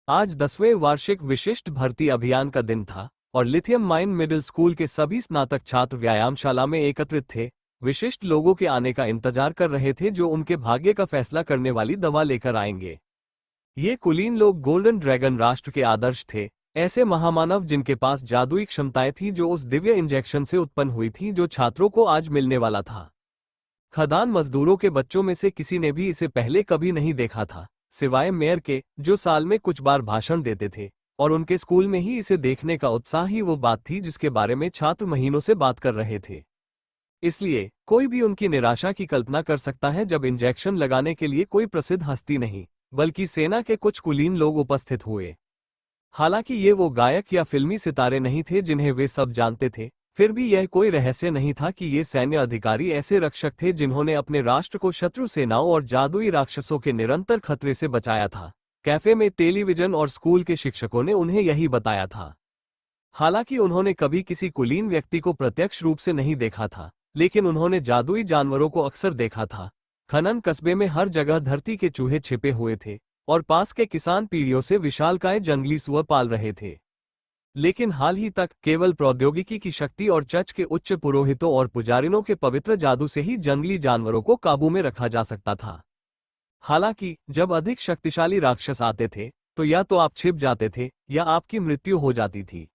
आज 10वें वार्षिक विशिष्ट भर्ती अभियान का दिन था और लिथियम माइन मिडिल स्कूल के सभी स्नातक छात्र व्यायामशाला में एकत्रित थे। विशिष्ट लोगों के आने का इंतजार कर रहे थे जो उनके भाग्य का फैसला करने वाली दवा लेकर आएंगे। ये कुलीन लोग गोल्डन ड्रैगन राष्ट्र के आदर्श थे, ऐसे महामानव जिनके पास जादुई क्षमताएं थी जो उस दिव्य इंजेक्शन से उत्पन्न हुई थी जो छात्रों को आज मिलने वाला था। खदान मजदूरों के बच्चों में से किसी ने भी इसे पहले कभी नहीं देखा था, सिवाय मेयर के, जो साल में कुछ बार भाषण देते थे, और उनके स्कूल में ही इसे देखने का उत्साह ही वो बात थी जिसके बारे में छात्र महीनों से बात कर रहे थे। इसलिए कोई भी उनकी निराशा की कल्पना कर सकता है जब इंजेक्शन लगाने के लिए कोई प्रसिद्ध हस्ती नहीं बल्कि सेना के कुछ कुलीन लोग उपस्थित हुए। हालांकि ये वो गायक या फिल्मी सितारे नहीं थे जिन्हें वे सब जानते थे, फिर भी यह कोई रहस्य नहीं था कि ये सैन्य अधिकारी ऐसे रक्षक थे जिन्होंने अपने राष्ट्र को शत्रु सेनाओं और जादुई राक्षसों के निरंतर खतरे से बचाया था। कैफे में टेलीविजन और स्कूल के शिक्षकों ने उन्हें यही बताया था। हालांकि उन्होंने कभी किसी कुलीन व्यक्ति को प्रत्यक्ष रूप से नहीं देखा था, लेकिन उन्होंने जादुई जानवरों को अक्सर देखा था। खनन कस्बे में हर जगह धरती के चूहे छिपे हुए थे और पास के किसान पीढ़ियों से विशालकाय जंगली सुअर पाल रहे थे। लेकिन हाल ही तक केवल प्रौद्योगिकी की शक्ति और चर्च के उच्च पुरोहितों और पुजारिनों के पवित्र जादू से ही जंगली जानवरों को काबू में रखा जा सकता था। हालांकि जब अधिक शक्तिशाली राक्षस आते थे तो या तो आप छिप जाते थे या आपकी मृत्यु हो जाती थी।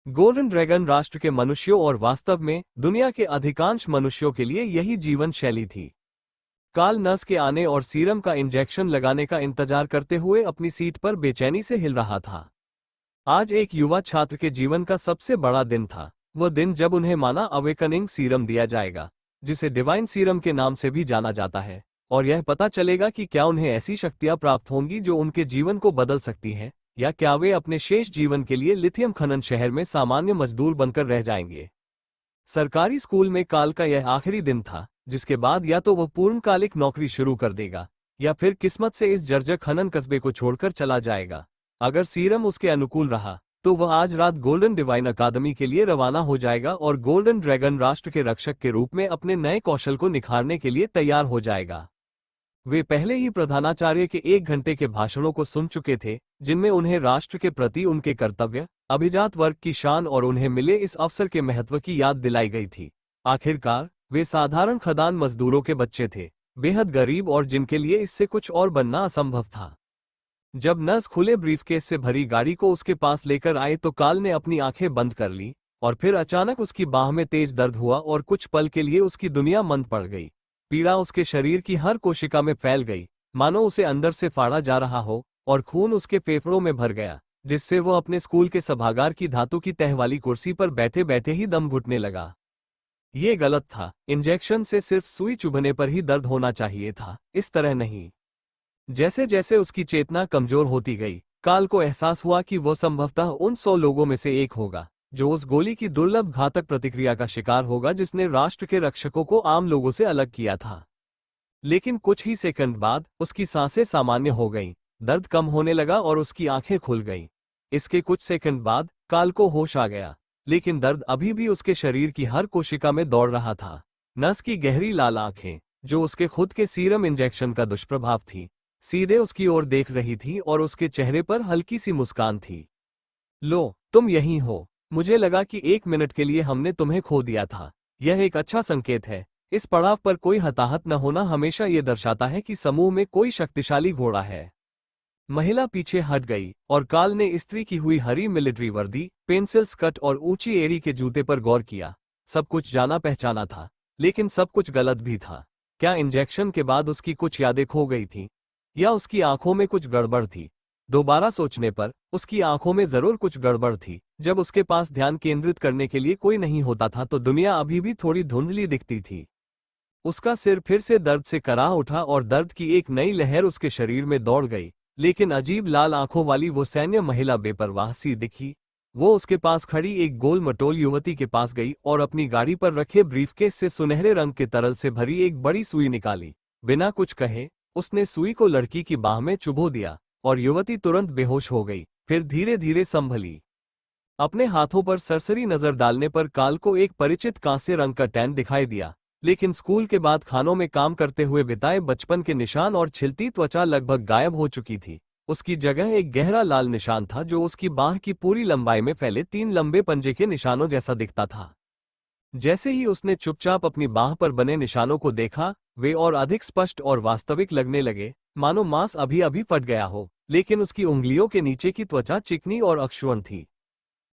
गोल्डन ड्रैगन राष्ट्र के मनुष्यों और वास्तव में दुनिया के अधिकांश मनुष्यों के लिए यही जीवन शैली थी। कार्ल नर्स के आने और सीरम का इंजेक्शन लगाने का इंतजार करते हुए अपनी सीट पर बेचैनी से हिल रहा था। आज एक युवा छात्र के जीवन का सबसे बड़ा दिन था, वह दिन जब उन्हें माना अवेकनिंग सीरम दिया जाएगा, जिसे डिवाइन सीरम के नाम से भी जाना जाता है, और यह पता चलेगा कि क्या उन्हें ऐसी शक्तियां प्राप्त होंगी जो उनके जीवन को बदल सकती हैं, या क्या वे अपने शेष जीवन के लिए लिथियम खनन शहर में सामान्य मजदूर बनकर रह जाएंगे। सरकारी स्कूल में कार्ल का यह आखिरी दिन था, जिसके बाद या तो वह पूर्णकालिक नौकरी शुरू कर देगा या फिर किस्मत से इस जर्जर खनन कस्बे को छोड़कर चला जाएगा। अगर सीरम उसके अनुकूल रहा तो वह आज रात गोल्डन डिवाइन अकादमी के लिए रवाना हो जाएगा और गोल्डन ड्रैगन राष्ट्र के रक्षक के रूप में अपने नए कौशल को निखारने के लिए तैयार हो जाएगा। वे पहले ही प्रधानाचार्य के 1 घंटे के भाषणों को सुन चुके थे, जिनमें उन्हें राष्ट्र के प्रति उनके कर्तव्य, अभिजात वर्ग की शान और उन्हें मिले इस अवसर के महत्व की याद दिलाई गई थी। आखिरकार वे साधारण खदान मजदूरों के बच्चे थे, बेहद गरीब और जिनके लिए इससे कुछ और बनना असंभव था। जब नर्स खुले ब्रीफकेस से भरी गाड़ी को उसके पास लेकर आए तो कार्ल ने अपनी आंखें बंद कर ली और फिर अचानक उसकी बाह में तेज दर्द हुआ और कुछ पल के लिए उसकी दुनिया मंद पड़ गई। पीड़ा उसके शरीर की हर कोशिका में फैल गई, मानो उसे अंदर से फाड़ा जा रहा हो, और खून उसके फेफड़ों में भर गया, जिससे वो अपने स्कूल के सभागार की धातु की तह वाली कुर्सी पर बैठे बैठे ही दम घुटने लगा। ये गलत था। इंजेक्शन से सिर्फ सुई चुभने पर ही दर्द होना चाहिए था, इस तरह नहीं। जैसे जैसे उसकी चेतना कमजोर होती गई, कार्ल को एहसास हुआ कि वो संभवतः उन 100 लोगों में से एक होगा जो उस गोली की दुर्लभ घातक प्रतिक्रिया का शिकार होगा जिसने राष्ट्र के रक्षकों को आम लोगों से अलग किया था। लेकिन कुछ ही सेकंड बाद उसकी सांसें सामान्य हो गईं, दर्द कम होने लगा और उसकी आंखें खुल गईं। इसके कुछ सेकंड बाद कार्ल को होश आ गया, लेकिन दर्द अभी भी उसके शरीर की हर कोशिका में दौड़ रहा था। नर्स की गहरी लाल आंखें, जो उसके खुद के सीरम इंजेक्शन का दुष्प्रभाव थी, सीधे उसकी ओर देख रही थी और उसके चेहरे पर हल्की सी मुस्कान थी। लो, तुम यहीं हो। मुझे लगा कि 1 मिनट के लिए हमने तुम्हें खो दिया था। यह एक अच्छा संकेत है। इस पड़ाव पर कोई हताहत न होना हमेशा ये दर्शाता है कि समूह में कोई शक्तिशाली घोड़ा है। महिला पीछे हट गई और कार्ल ने इस्त्री की हुई हरी मिलिट्री वर्दी, पेंसिल स्कर्ट और ऊंची एड़ी के जूते पर गौर किया। सब कुछ जाना पहचाना था, लेकिन सब कुछ गलत भी था। क्या इंजेक्शन के बाद उसकी कुछ यादें खो गई थीं? या उसकी आंखों में कुछ गड़बड़ थी? दोबारा सोचने पर उसकी आंखों में जरूर कुछ गड़बड़ थी। जब उसके पास ध्यान केंद्रित करने के लिए कोई नहीं होता था तो दुनिया अभी भी थोड़ी धुंधली दिखती थी। उसका सिर फिर से दर्द से कराह उठा और दर्द की एक नई लहर उसके शरीर में दौड़ गई, लेकिन अजीब लाल आंखों वाली वो सैन्य महिला बेपरवाह सी दिखी। वो उसके पास खड़ी एक गोल मटोल युवती के पास गई और अपनी गाड़ी पर रखे ब्रीफकेस से सुनहरे रंग के तरल से भरी एक बड़ी सुई निकाली। बिना कुछ कहे उसने सुई को लड़की की बाह में चुभो दिया और युवती तुरंत बेहोश हो गई, फिर धीरे धीरे संभली। अपने हाथों पर सरसरी नजर डालने पर कार्ल को एक परिचित कांस्य रंग का टैन दिखाई दिया, लेकिन स्कूल के बाद खानों में काम करते हुए बिताए बचपन के निशान और छिलती त्वचा लगभग गायब हो चुकी थी। उसकी जगह एक गहरा लाल निशान था जो उसकी बाह की पूरी लंबाई में फैले 3 लंबे पंजे के निशानों जैसा दिखता था। जैसे ही उसने चुपचाप अपनी बाह पर बने निशानों को देखा, वे और अधिक स्पष्ट और वास्तविक लगने लगे, मानो मांस अभी अभी फट गया हो, लेकिन उसकी उंगलियों के नीचे की त्वचा चिकनी और अक्षुण्ण थी।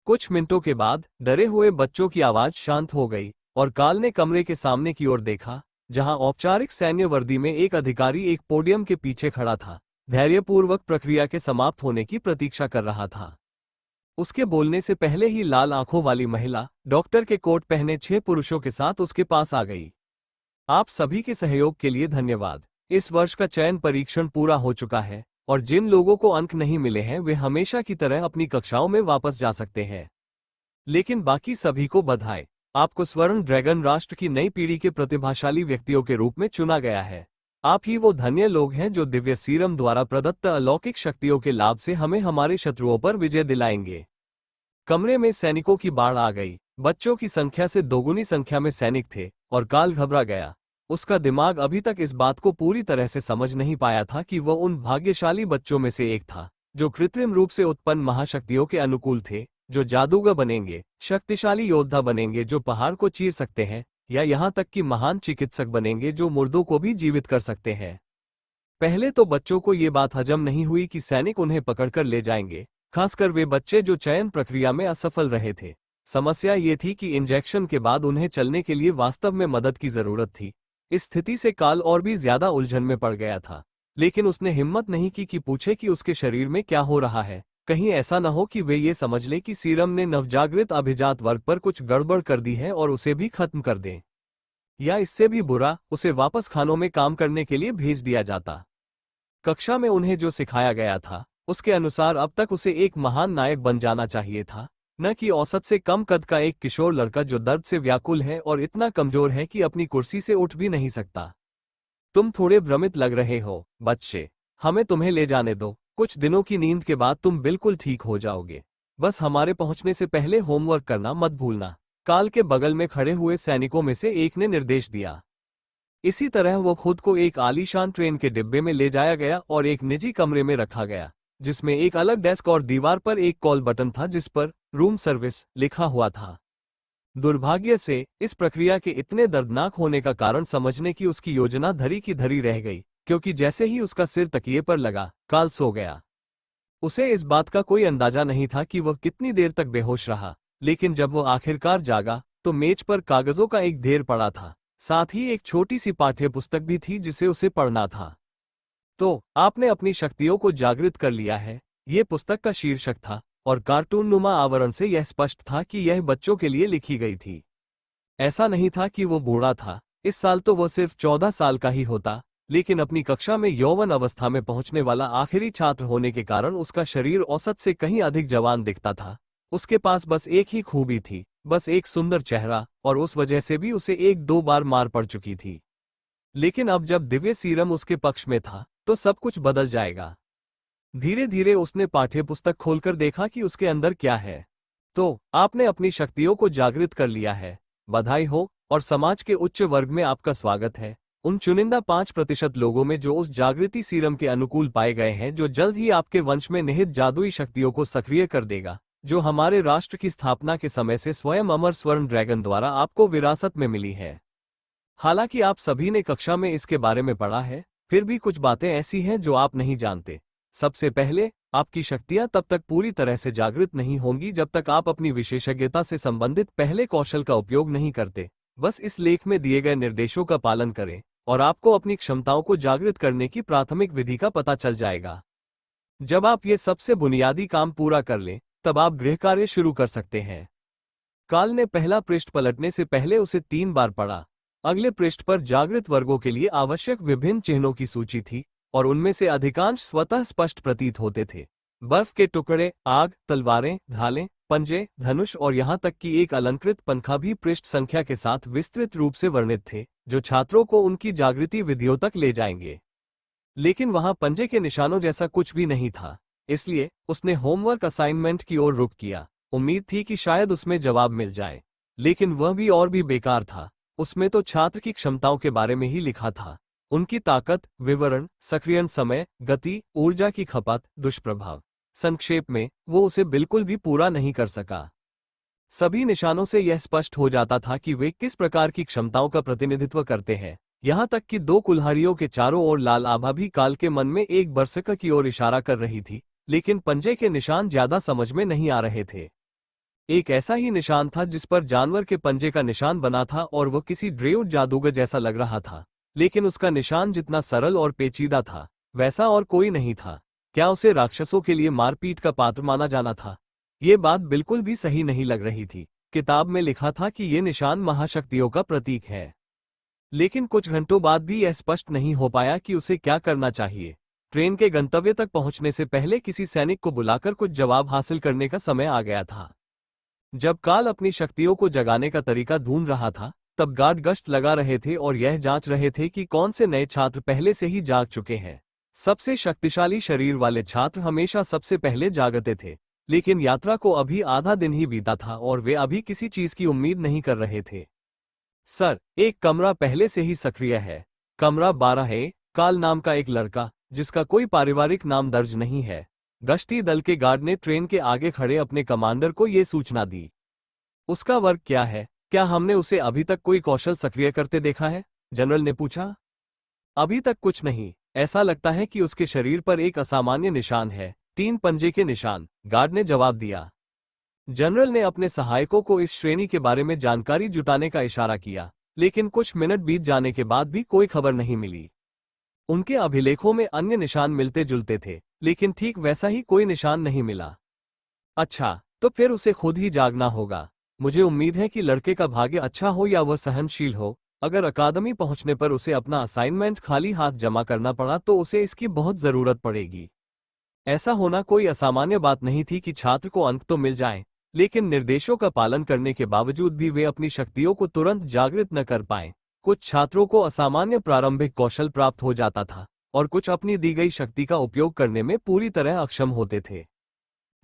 कुछ मिनटों के बाद डरे हुए बच्चों की आवाज शांत हो गई और काल ने कमरे के सामने की ओर देखा, जहां औपचारिक सैन्य वर्दी में एक अधिकारी एक पोडियम के पीछे खड़ा था, धैर्यपूर्वक प्रक्रिया के समाप्त होने की प्रतीक्षा कर रहा था। उसके बोलने से पहले ही लाल आंखों वाली महिला डॉक्टर के कोट पहने 6 पुरुषों के साथ उसके पास आ गई। आप सभी के सहयोग के लिए धन्यवाद। इस वर्ष का चयन परीक्षण पूरा हो चुका है और जिन लोगों को अंक नहीं मिले हैं वे हमेशा की तरह अपनी कक्षाओं में वापस जा सकते हैं। लेकिन बाकी सभी को बधाई, आपको स्वर्ण ड्रैगन राष्ट्र की नई पीढ़ी के प्रतिभाशाली व्यक्तियों के रूप में चुना गया है। आप ही वो धन्य लोग हैं जो दिव्य सीरम द्वारा प्रदत्त अलौकिक शक्तियों के लाभ से हमें हमारे शत्रुओं पर विजय दिलाएंगे। कमरे में सैनिकों की बाढ़ आ गई। बच्चों की संख्या से दोगुनी संख्या में सैनिक थे और काल घबरा गया। उसका दिमाग अभी तक इस बात को पूरी तरह से समझ नहीं पाया था कि वह उन भाग्यशाली बच्चों में से एक था जो कृत्रिम रूप से उत्पन्न महाशक्तियों के अनुकूल थे, जो जादूगर बनेंगे, शक्तिशाली योद्धा बनेंगे जो पहाड़ को चीर सकते हैं, या यहाँ तक कि महान चिकित्सक बनेंगे जो मुर्दों को भी जीवित कर सकते हैं। पहले तो बच्चों को ये बात हजम नहीं हुई कि सैनिक उन्हें पकड़कर ले जाएंगे, खासकर वे बच्चे जो चयन प्रक्रिया में असफल रहे थे। समस्या ये थी कि इंजेक्शन के बाद उन्हें चलने के लिए वास्तव में मदद की जरूरत थी। इस स्थिति से काल और भी ज्यादा उलझन में पड़ गया था, लेकिन उसने हिम्मत नहीं की कि पूछे कि उसके शरीर में क्या हो रहा है। कहीं ऐसा न हो कि वे ये समझ ले कि सीरम ने नवजागृत अभिजात वर्ग पर कुछ गड़बड़ कर दी है और उसे भी खत्म कर दें, या इससे भी बुरा, उसे वापस खानों में काम करने के लिए भेज दिया जाता। कक्षा में उन्हें जो सिखाया गया था उसके अनुसार अब तक उसे एक महान नायक बन जाना चाहिए था, न कि औसत से कम कद का एक किशोर लड़का जो दर्द से व्याकुल है और इतना कमजोर है कि अपनी कुर्सी से उठ भी नहीं सकता। तुम थोड़े भ्रमित लग रहे हो बच्चे, हमें तुम्हें ले जाने दो। कुछ दिनों की नींद के बाद तुम बिल्कुल ठीक हो जाओगे। बस हमारे पहुंचने से पहले होमवर्क करना मत भूलना, काल के बगल में खड़े हुए सैनिकों में से एक ने निर्देश दिया। इसी तरह वो खुद को एक आलीशान ट्रेन के डिब्बे में ले जाया गया और एक निजी कमरे में रखा गया, जिसमें एक अलग डेस्क और दीवार पर एक कॉल बटन था जिस पर रूम सर्विस लिखा हुआ था। दुर्भाग्य से इस प्रक्रिया के इतने दर्दनाक होने का कारण समझने की उसकी योजना धरी की धरी रह गई, क्योंकि जैसे ही उसका सिर तकिए पर लगा, काल सो गया। उसे इस बात का कोई अंदाजा नहीं था कि वह कितनी देर तक बेहोश रहा, लेकिन जब वह आखिरकार जागा तो मेज पर कागजों का एक ढेर पड़ा था, साथ ही एक छोटी सी पाठ्य पुस्तक भी थी जिसे उसे पढ़ना था। तो आपने अपनी शक्तियों को जागृत कर लिया है, ये पुस्तक का शीर्षक था, और कार्टून नुमा आवरण से यह स्पष्ट था कि यह बच्चों के लिए लिखी गई थी। ऐसा नहीं था कि वो बूढ़ा था, इस साल तो वह सिर्फ 14 साल का ही होता, लेकिन अपनी कक्षा में यौवन अवस्था में पहुंचने वाला आखिरी छात्र होने के कारण उसका शरीर औसत से कहीं अधिक जवान दिखता था। उसके पास बस एक ही खूबी थी, बस एक सुंदर चेहरा, और उस वजह से भी उसे 1-2 बार मार पड़ चुकी थी। लेकिन अब जब दिव्य सीरम उसके पक्ष में था तो सब कुछ बदल जाएगा। धीरे धीरे उसने पाठ्यपुस्तक खोलकर देखा कि उसके अंदर क्या है। तो आपने अपनी शक्तियों को जागृत कर लिया है, बधाई हो, और समाज के उच्च वर्ग में आपका स्वागत है। उन चुनिंदा 5% लोगों में जो उस जागृति सीरम के अनुकूल पाए गए हैं, जो जल्द ही आपके वंश में निहित जादुई शक्तियों को सक्रिय कर देगा, जो हमारे राष्ट्र की स्थापना के समय से स्वयं अमर स्वर्ण ड्रैगन द्वारा आपको विरासत में मिली है। हालांकि आप सभी ने कक्षा में इसके बारे में पढ़ा है, फिर भी कुछ बातें ऐसी हैं जो आप नहीं जानते। सबसे पहले, आपकी शक्तियां तब तक पूरी तरह से जागृत नहीं होंगी जब तक आप अपनी विशेषज्ञता से संबंधित पहले कौशल का उपयोग नहीं करते। बस इस लेख में दिए गए निर्देशों का पालन करें और आपको अपनी क्षमताओं को जागृत करने की प्राथमिक विधि का पता चल जाएगा। जब आप ये सबसे बुनियादी काम पूरा कर लें, तब आप गृह कार्य शुरू कर सकते हैं। काल ने पहला पृष्ठ पलटने से पहले उसे 3 बार पढ़ा। अगले पृष्ठ पर जागृत वर्गों के लिए आवश्यक विभिन्न चिन्हों की सूची थी, और उनमें से अधिकांश स्वतः स्पष्ट प्रतीत होते थे। बर्फ के टुकड़े, आग, तलवारें, ढालें, पंजे, धनुष और यहाँ तक कि एक अलंकृत पंखा भी पृष्ठ संख्या के साथ विस्तृत रूप से वर्णित थे, जो छात्रों को उनकी जागृति विधियों तक ले जाएंगे। लेकिन वहां पंजे के निशानों जैसा कुछ भी नहीं था, इसलिए उसने होमवर्क असाइनमेंट की ओर रुख किया। उम्मीद थी कि शायद उसमें जवाब मिल जाए, लेकिन वह भी और भी बेकार था। उसमें तो छात्र की क्षमताओं के बारे में ही लिखा था। उनकी ताकत, विवरण, सक्रियण समय, गति, ऊर्जा की खपत, दुष्प्रभाव। संक्षेप में, वो उसे बिल्कुल भी पूरा नहीं कर सका। सभी निशानों से यह स्पष्ट हो जाता था कि वे किस प्रकार की क्षमताओं का प्रतिनिधित्व करते हैं। यहाँ तक कि दो कुल्हाड़ियों के चारों ओर लाल आभा भी काल के मन में एक बरसका की ओर इशारा कर रही थी, लेकिन पंजे के निशान ज्यादा समझ में नहीं आ रहे थे। एक ऐसा ही निशान था जिस पर जानवर के पंजे का निशान बना था और वह किसी ड्रेउड जादूगर जैसा लग रहा था, लेकिन उसका निशान जितना सरल और पेचीदा था, वैसा और कोई नहीं था। क्या उसे राक्षसों के लिए मारपीट का पात्र माना जाना था? ये बात बिल्कुल भी सही नहीं लग रही थी। किताब में लिखा था कि ये निशान महाशक्तियों का प्रतीक है, लेकिन कुछ घंटों बाद भी यह स्पष्ट नहीं हो पाया कि उसे क्या करना चाहिए। ट्रेन के गंतव्य तक पहुंचने से पहले किसी सैनिक को बुलाकर कुछ जवाब हासिल करने का समय आ गया था। जब काल अपनी शक्तियों को जगाने का तरीका ढूंढ रहा था, तब गार्ड गश्त लगा रहे थे और यह जांच रहे थे कि कौन से नए छात्र पहले से ही जाग चुके हैं। सबसे शक्तिशाली शरीर वाले छात्र हमेशा सबसे पहले जागते थे, लेकिन यात्रा को अभी आधा दिन ही बीता था और वे अभी किसी चीज की उम्मीद नहीं कर रहे थे। सर, एक कमरा पहले से ही सक्रिय है। कमरा 12 है। काल नाम का एक लड़का, जिसका कोई पारिवारिक नाम दर्ज नहीं है। गश्ती दल के गार्ड ने ट्रेन के आगे खड़े अपने कमांडर को ये सूचना दी। उसका वर्ग क्या है? क्या हमने उसे अभी तक कोई कौशल सक्रिय करते देखा है? जनरल ने पूछा। अभी तक कुछ नहीं। ऐसा लगता है कि उसके शरीर पर एक असामान्य निशान है, 3 पंजे के निशान, गार्ड ने जवाब दिया। जनरल ने अपने सहायकों को इस श्रेणी के बारे में जानकारी जुटाने का इशारा किया, लेकिन कुछ मिनट बीत जाने के बाद भी कोई खबर नहीं मिली। उनके अभिलेखों में अन्य निशान मिलते जुलते थे, लेकिन ठीक वैसा ही कोई निशान नहीं मिला। अच्छा, तो फिर उसे खुद ही जागना होगा। मुझे उम्मीद है कि लड़के का भाग्य अच्छा हो या वह सहनशील हो। अगर अकादमी पहुंचने पर उसे अपना असाइनमेंट खाली हाथ जमा करना पड़ा तो उसे इसकी बहुत जरूरत पड़ेगी। ऐसा होना कोई असामान्य बात नहीं थी कि छात्र को अंक तो मिल जाएं, लेकिन निर्देशों का पालन करने के बावजूद भी वे अपनी शक्तियों को तुरंत जागृत न कर पाएं। कुछ छात्रों को असामान्य प्रारंभिक कौशल प्राप्त हो जाता था और कुछ अपनी दी गई शक्ति का उपयोग करने में पूरी तरह अक्षम होते थे।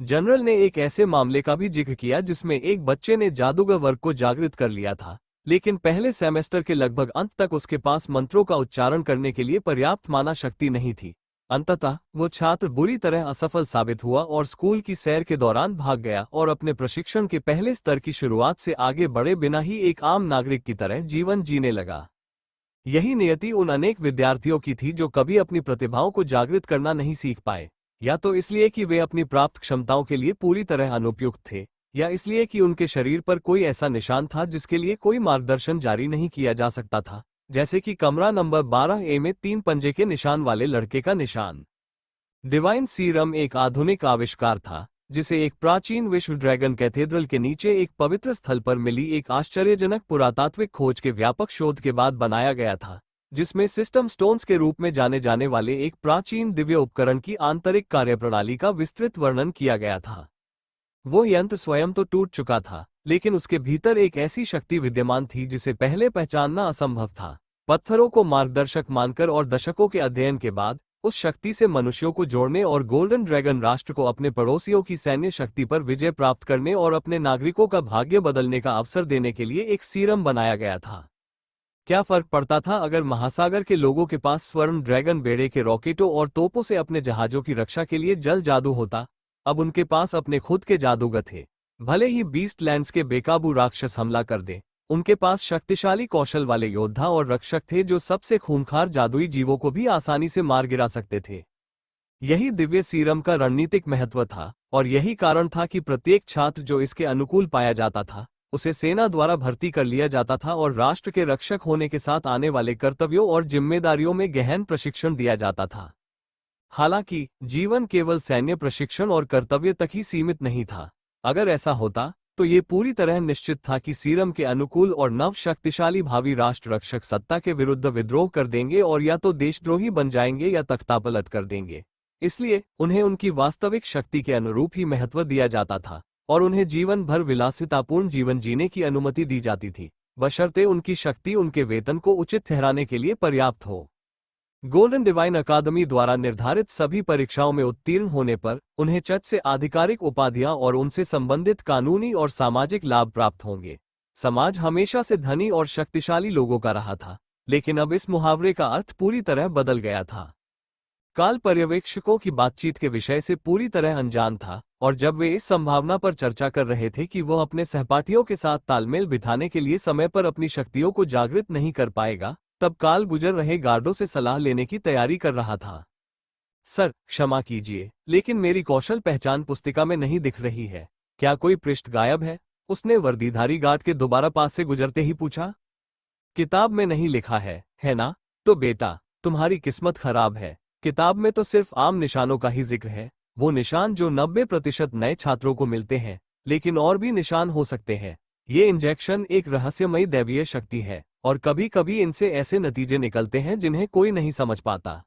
जनरल ने एक ऐसे मामले का भी जिक्र किया जिसमें एक बच्चे ने जादूगर वर्ग को जागृत कर लिया था, लेकिन पहले सेमेस्टर के लगभग अंत तक उसके पास मंत्रों का उच्चारण करने के लिए पर्याप्त माना शक्ति नहीं थी। अंततः वो छात्र बुरी तरह असफल साबित हुआ और स्कूल की सैर के दौरान भाग गया और अपने प्रशिक्षण के पहले स्तर की शुरुआत से आगे बढ़े बिना ही एक आम नागरिक की तरह जीवन जीने लगा। यही नियति उन अनेक विद्यार्थियों की थी जो कभी अपनी प्रतिभाओं को जागृत करना नहीं सीख पाए, या तो इसलिए कि वे अपनी प्राप्त क्षमताओं के लिए पूरी तरह अनुपयुक्त थे, या इसलिए कि उनके शरीर पर कोई ऐसा निशान था जिसके लिए कोई मार्गदर्शन जारी नहीं किया जा सकता था, जैसे कि कमरा नंबर 12A में 3 पंजे के निशान वाले लड़के का निशान। डिवाइन सीरम एक आधुनिक आविष्कार था, जिसे एक प्राचीन विश्व ड्रैगन कैथेड्रल के नीचे एक पवित्र स्थल पर मिली एक आश्चर्यजनक पुरातात्विक खोज के व्यापक शोध के बाद बनाया गया था, जिसमें सिस्टम स्टोन्स के रूप में जाने जाने वाले एक प्राचीन दिव्य उपकरण की आंतरिक कार्यप्रणाली का विस्तृत वर्णन किया गया था। वो यंत्र स्वयं तो टूट चुका था, लेकिन उसके भीतर एक ऐसी शक्ति विद्यमान थी जिसे पहले पहचानना असंभव था। पत्थरों को मार्गदर्शक मानकर और दशकों के अध्ययन के बाद उस शक्ति से मनुष्यों को जोड़ने और गोल्डन ड्रैगन राष्ट्र को अपने पड़ोसियों की सैन्य शक्ति पर विजय प्राप्त करने और अपने नागरिकों का भाग्य बदलने का अवसर देने के लिए एक सीरम बनाया गया था। क्या फर्क पड़ता था अगर महासागर के लोगों के पास स्वर्ण ड्रैगन बेड़े के रॉकेटों और तोपों से अपने जहाजों की रक्षा के लिए जल जादू होता? अब उनके पास अपने खुद के जादूगर थे। भले ही बीस्ट लैंड्स के बेकाबू राक्षस हमला कर दे, उनके पास शक्तिशाली कौशल वाले योद्धा और रक्षक थे जो सबसे खूंखार जादुई जीवों को भी आसानी से मार गिरा सकते थे। यही दिव्य सीरम का रणनीतिक महत्व था, और यही कारण था कि प्रत्येक छात्र जो इसके अनुकूल पाया जाता था, उसे सेना द्वारा भर्ती कर लिया जाता था और राष्ट्र के रक्षक होने के साथ आने वाले कर्तव्यों और जिम्मेदारियों में गहन प्रशिक्षण दिया जाता था। हालांकि जीवन केवल सैन्य प्रशिक्षण और कर्तव्य तक ही सीमित नहीं था। अगर ऐसा होता तो ये पूरी तरह निश्चित था कि सीरम के अनुकूल और नव शक्तिशाली भावी राष्ट्र रक्षक सत्ता के विरुद्ध विद्रोह कर देंगे और या तो देशद्रोही बन जाएंगे या तख्तापलट कर देंगे। इसलिए उन्हें उनकी वास्तविक शक्ति के अनुरूप ही महत्व दिया जाता था और उन्हें जीवन भर विलासितापूर्ण जीवन जीने की अनुमति दी जाती थी, बशर्ते उनकी शक्ति उनके वेतन को उचित ठहराने के लिए पर्याप्त हो। गोल्डन डिवाइन अकादमी द्वारा निर्धारित सभी परीक्षाओं में उत्तीर्ण होने पर उन्हें चच से आधिकारिक उपाधियां और उनसे संबंधित कानूनी और सामाजिक लाभ प्राप्त होंगे। समाज हमेशा से धनी और शक्तिशाली लोगों का रहा था, लेकिन अब इस मुहावरे का अर्थ पूरी तरह बदल गया था। काल पर्यवेक्षकों की बातचीत के विषय से पूरी तरह अनजान था, और जब वे इस संभावना पर चर्चा कर रहे थे कि वह अपने सहपाठियों के साथ तालमेल बिठाने के लिए समय पर अपनी शक्तियों को जागृत नहीं कर पाएगा, तब काल गुजर रहे गार्डों से सलाह लेने की तैयारी कर रहा था। सर, क्षमा कीजिए, लेकिन मेरी कौशल पहचान पुस्तिका में नहीं दिख रही है। क्या कोई पृष्ठ गायब है? उसने वर्दीधारी गार्ड के दोबारा पास से गुजरते ही पूछा। किताब में नहीं लिखा है ना? तो बेटा, तुम्हारी किस्मत खराब है। किताब में तो सिर्फ आम निशानों का ही जिक्र है, वो निशान जो 90% नए छात्रों को मिलते हैं, लेकिन और भी निशान हो सकते हैं। ये इंजेक्शन एक रहस्यमयी दैवीय शक्ति है, और कभी कभी इनसे ऐसे नतीजे निकलते हैं जिन्हें कोई नहीं समझ पाता।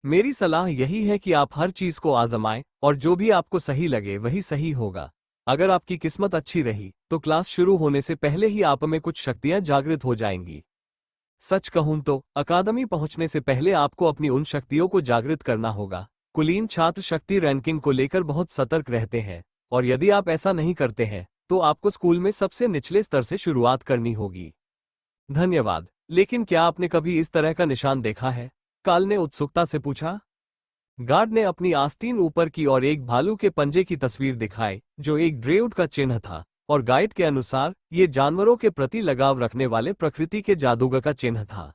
मेरी सलाह यही है कि आप हर चीज को आजमाएं, और जो भी आपको सही लगे वही सही होगा। अगर आपकी किस्मत अच्छी रही, तो क्लास शुरू होने से पहले ही आप में कुछ शक्तियां जागृत हो जाएंगी। सच कहूं तो अकादमी पहुंचने से पहले आपको अपनी उन शक्तियों को जागृत करना होगा। कुलीन छात्र शक्ति रैंकिंग को लेकर बहुत सतर्क रहते हैं, और यदि आप ऐसा नहीं करते हैं तो आपको स्कूल में सबसे निचले स्तर से शुरुआत करनी होगी। धन्यवाद, लेकिन क्या आपने कभी इस तरह का निशान देखा है? काल ने उत्सुकता से पूछा। गार्ड ने अपनी आस्तीन ऊपर की और एक भालू के पंजे की तस्वीर दिखाई, जो एक ड्रेउड का चिन्ह था, और गाइड के अनुसार ये जानवरों के प्रति लगाव रखने वाले प्रकृति के जादूगर का चिन्ह था।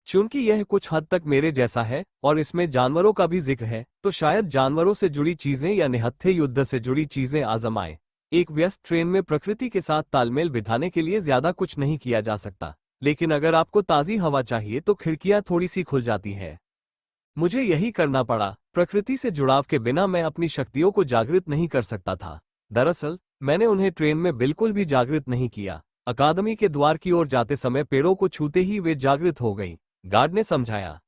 चूंकि यह कुछ हद तक मेरे जैसा है और इसमें जानवरों का भी जिक्र है, तो शायद जानवरों से जुड़ी चीजें या निहत्थे युद्ध से जुड़ी चीजें आजमाएं। एक व्यस्त ट्रेन में प्रकृति के साथ तालमेल बिठाने के लिए ज्यादा कुछ नहीं किया जा सकता, लेकिन अगर आपको ताजी हवा चाहिए तो खिड़कियां थोड़ी सी खुल जाती है। मुझे यही करना पड़ा। प्रकृति से जुड़ाव के बिना मैं अपनी शक्तियों को जागृत नहीं कर सकता था। दरअसल मैंने उन्हें ट्रेन में बिल्कुल भी जागृत नहीं किया। अकादमी के द्वार की ओर जाते समय पेड़ों को छूते ही वे जागृत हो गईं, गार्ड ने समझाया।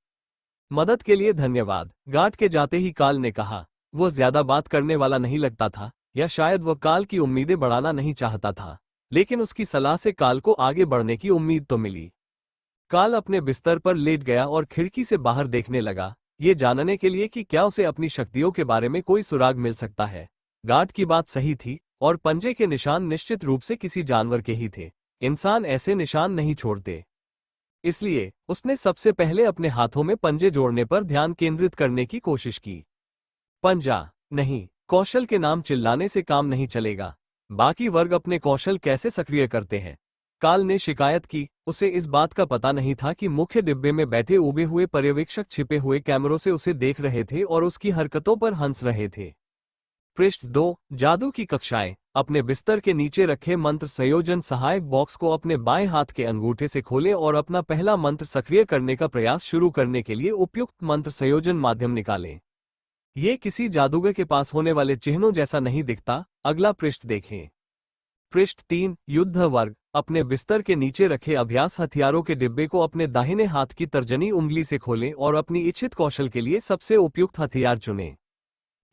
मदद के लिए धन्यवाद, गार्ड के जाते ही काल ने कहा। वह ज्यादा बात करने वाला नहीं लगता था, या शायद वह काल की उम्मीदें बढ़ाना नहीं चाहता था, लेकिन उसकी सलाह से काल को आगे बढ़ने की उम्मीद तो मिली। काल अपने बिस्तर पर लेट गया और खिड़की से बाहर देखने लगा, ये जानने के लिए कि क्या उसे अपनी शक्तियों के बारे में कोई सुराग मिल सकता है। गार्ड की बात सही थी, और पंजे के निशान निश्चित रूप से किसी जानवर के ही थे। इंसान ऐसे निशान नहीं छोड़ते। इसलिए उसने सबसे पहले अपने हाथों में पंजे जोड़ने पर ध्यान केंद्रित करने की कोशिश की। पंजा नहीं, कौशल के नाम चिल्लाने से काम नहीं चलेगा। बाकी वर्ग अपने कौशल कैसे सक्रिय करते हैं? काल ने शिकायत की। उसे इस बात का पता नहीं था कि मुख्य डिब्बे में बैठे उबे हुए पर्यवेक्षक छिपे हुए कैमरों से उसे देख रहे थे और उसकी हरकतों पर हंस रहे थे। पृष्ठ 2, जादू की कक्षाएं। अपने बिस्तर के नीचे रखे मंत्र संयोजन सहायक बॉक्स को अपने बाएं हाथ के अंगूठे से खोलें और अपना पहला मंत्र सक्रिय करने का प्रयास शुरू करने के लिए उपयुक्त मंत्र संयोजन माध्यम निकालें। ये किसी जादूगर के पास होने वाले चिन्हों जैसा नहीं दिखता। अगला पृष्ठ देखें। पृष्ठ 3, युद्ध वर्ग। अपने बिस्तर के नीचे रखे अभ्यास हथियारों के डिब्बे को अपने दाहिने हाथ की तर्जनी उंगली से खोलें और अपनी इच्छित कौशल के लिए सबसे उपयुक्त हथियार चुनें।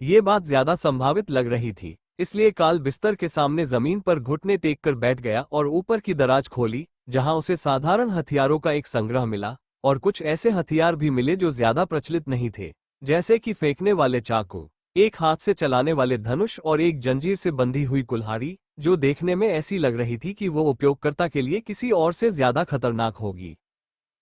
ये बात ज्यादा संभावित लग रही थी, इसलिए काल बिस्तर के सामने जमीन पर घुटने टेक कर बैठ गया और ऊपर की दराज खोली, जहां उसे साधारण हथियारों का एक संग्रह मिला, और कुछ ऐसे हथियार भी मिले जो ज्यादा प्रचलित नहीं थे, जैसे कि फेंकने वाले चाकू, एक हाथ से चलाने वाले धनुष और एक जंजीर से बंधी हुई कुल्हाड़ी, जो देखने में ऐसी लग रही थी कि वो उपयोगकर्ता के लिए किसी और से ज्यादा खतरनाक होगी।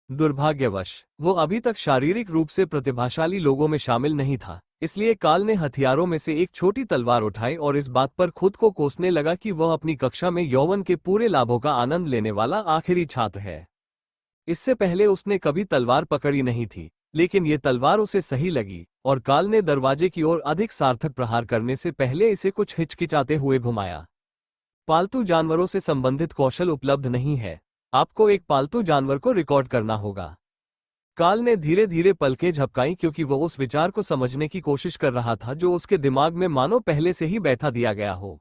दुर्भाग्यवश वो अभी तक शारीरिक रूप से प्रतिभाशाली लोगों में शामिल नहीं था, इसलिए काल ने हथियारों में से एक छोटी तलवार उठाई और इस बात पर खुद को कोसने लगा कि वह अपनी कक्षा में यौवन के पूरे लाभों का आनंद लेने वाला आखिरी छात्र है। इससे पहले उसने कभी तलवार पकड़ी नहीं थी, लेकिन ये तलवार उसे सही लगी, और काल ने दरवाजे की ओर अधिक सार्थक प्रहार करने से पहले इसे कुछ हिचकिचाते हुए घुमाया। पालतू जानवरों से संबंधित कौशल उपलब्ध नहीं है। आपको एक पालतू जानवर को रिकॉर्ड करना होगा। काल ने धीरे धीरे पलकें झपकाईं क्योंकि वह उस विचार को समझने की कोशिश कर रहा था जो उसके दिमाग में मानो पहले से ही बैठा दिया गया हो।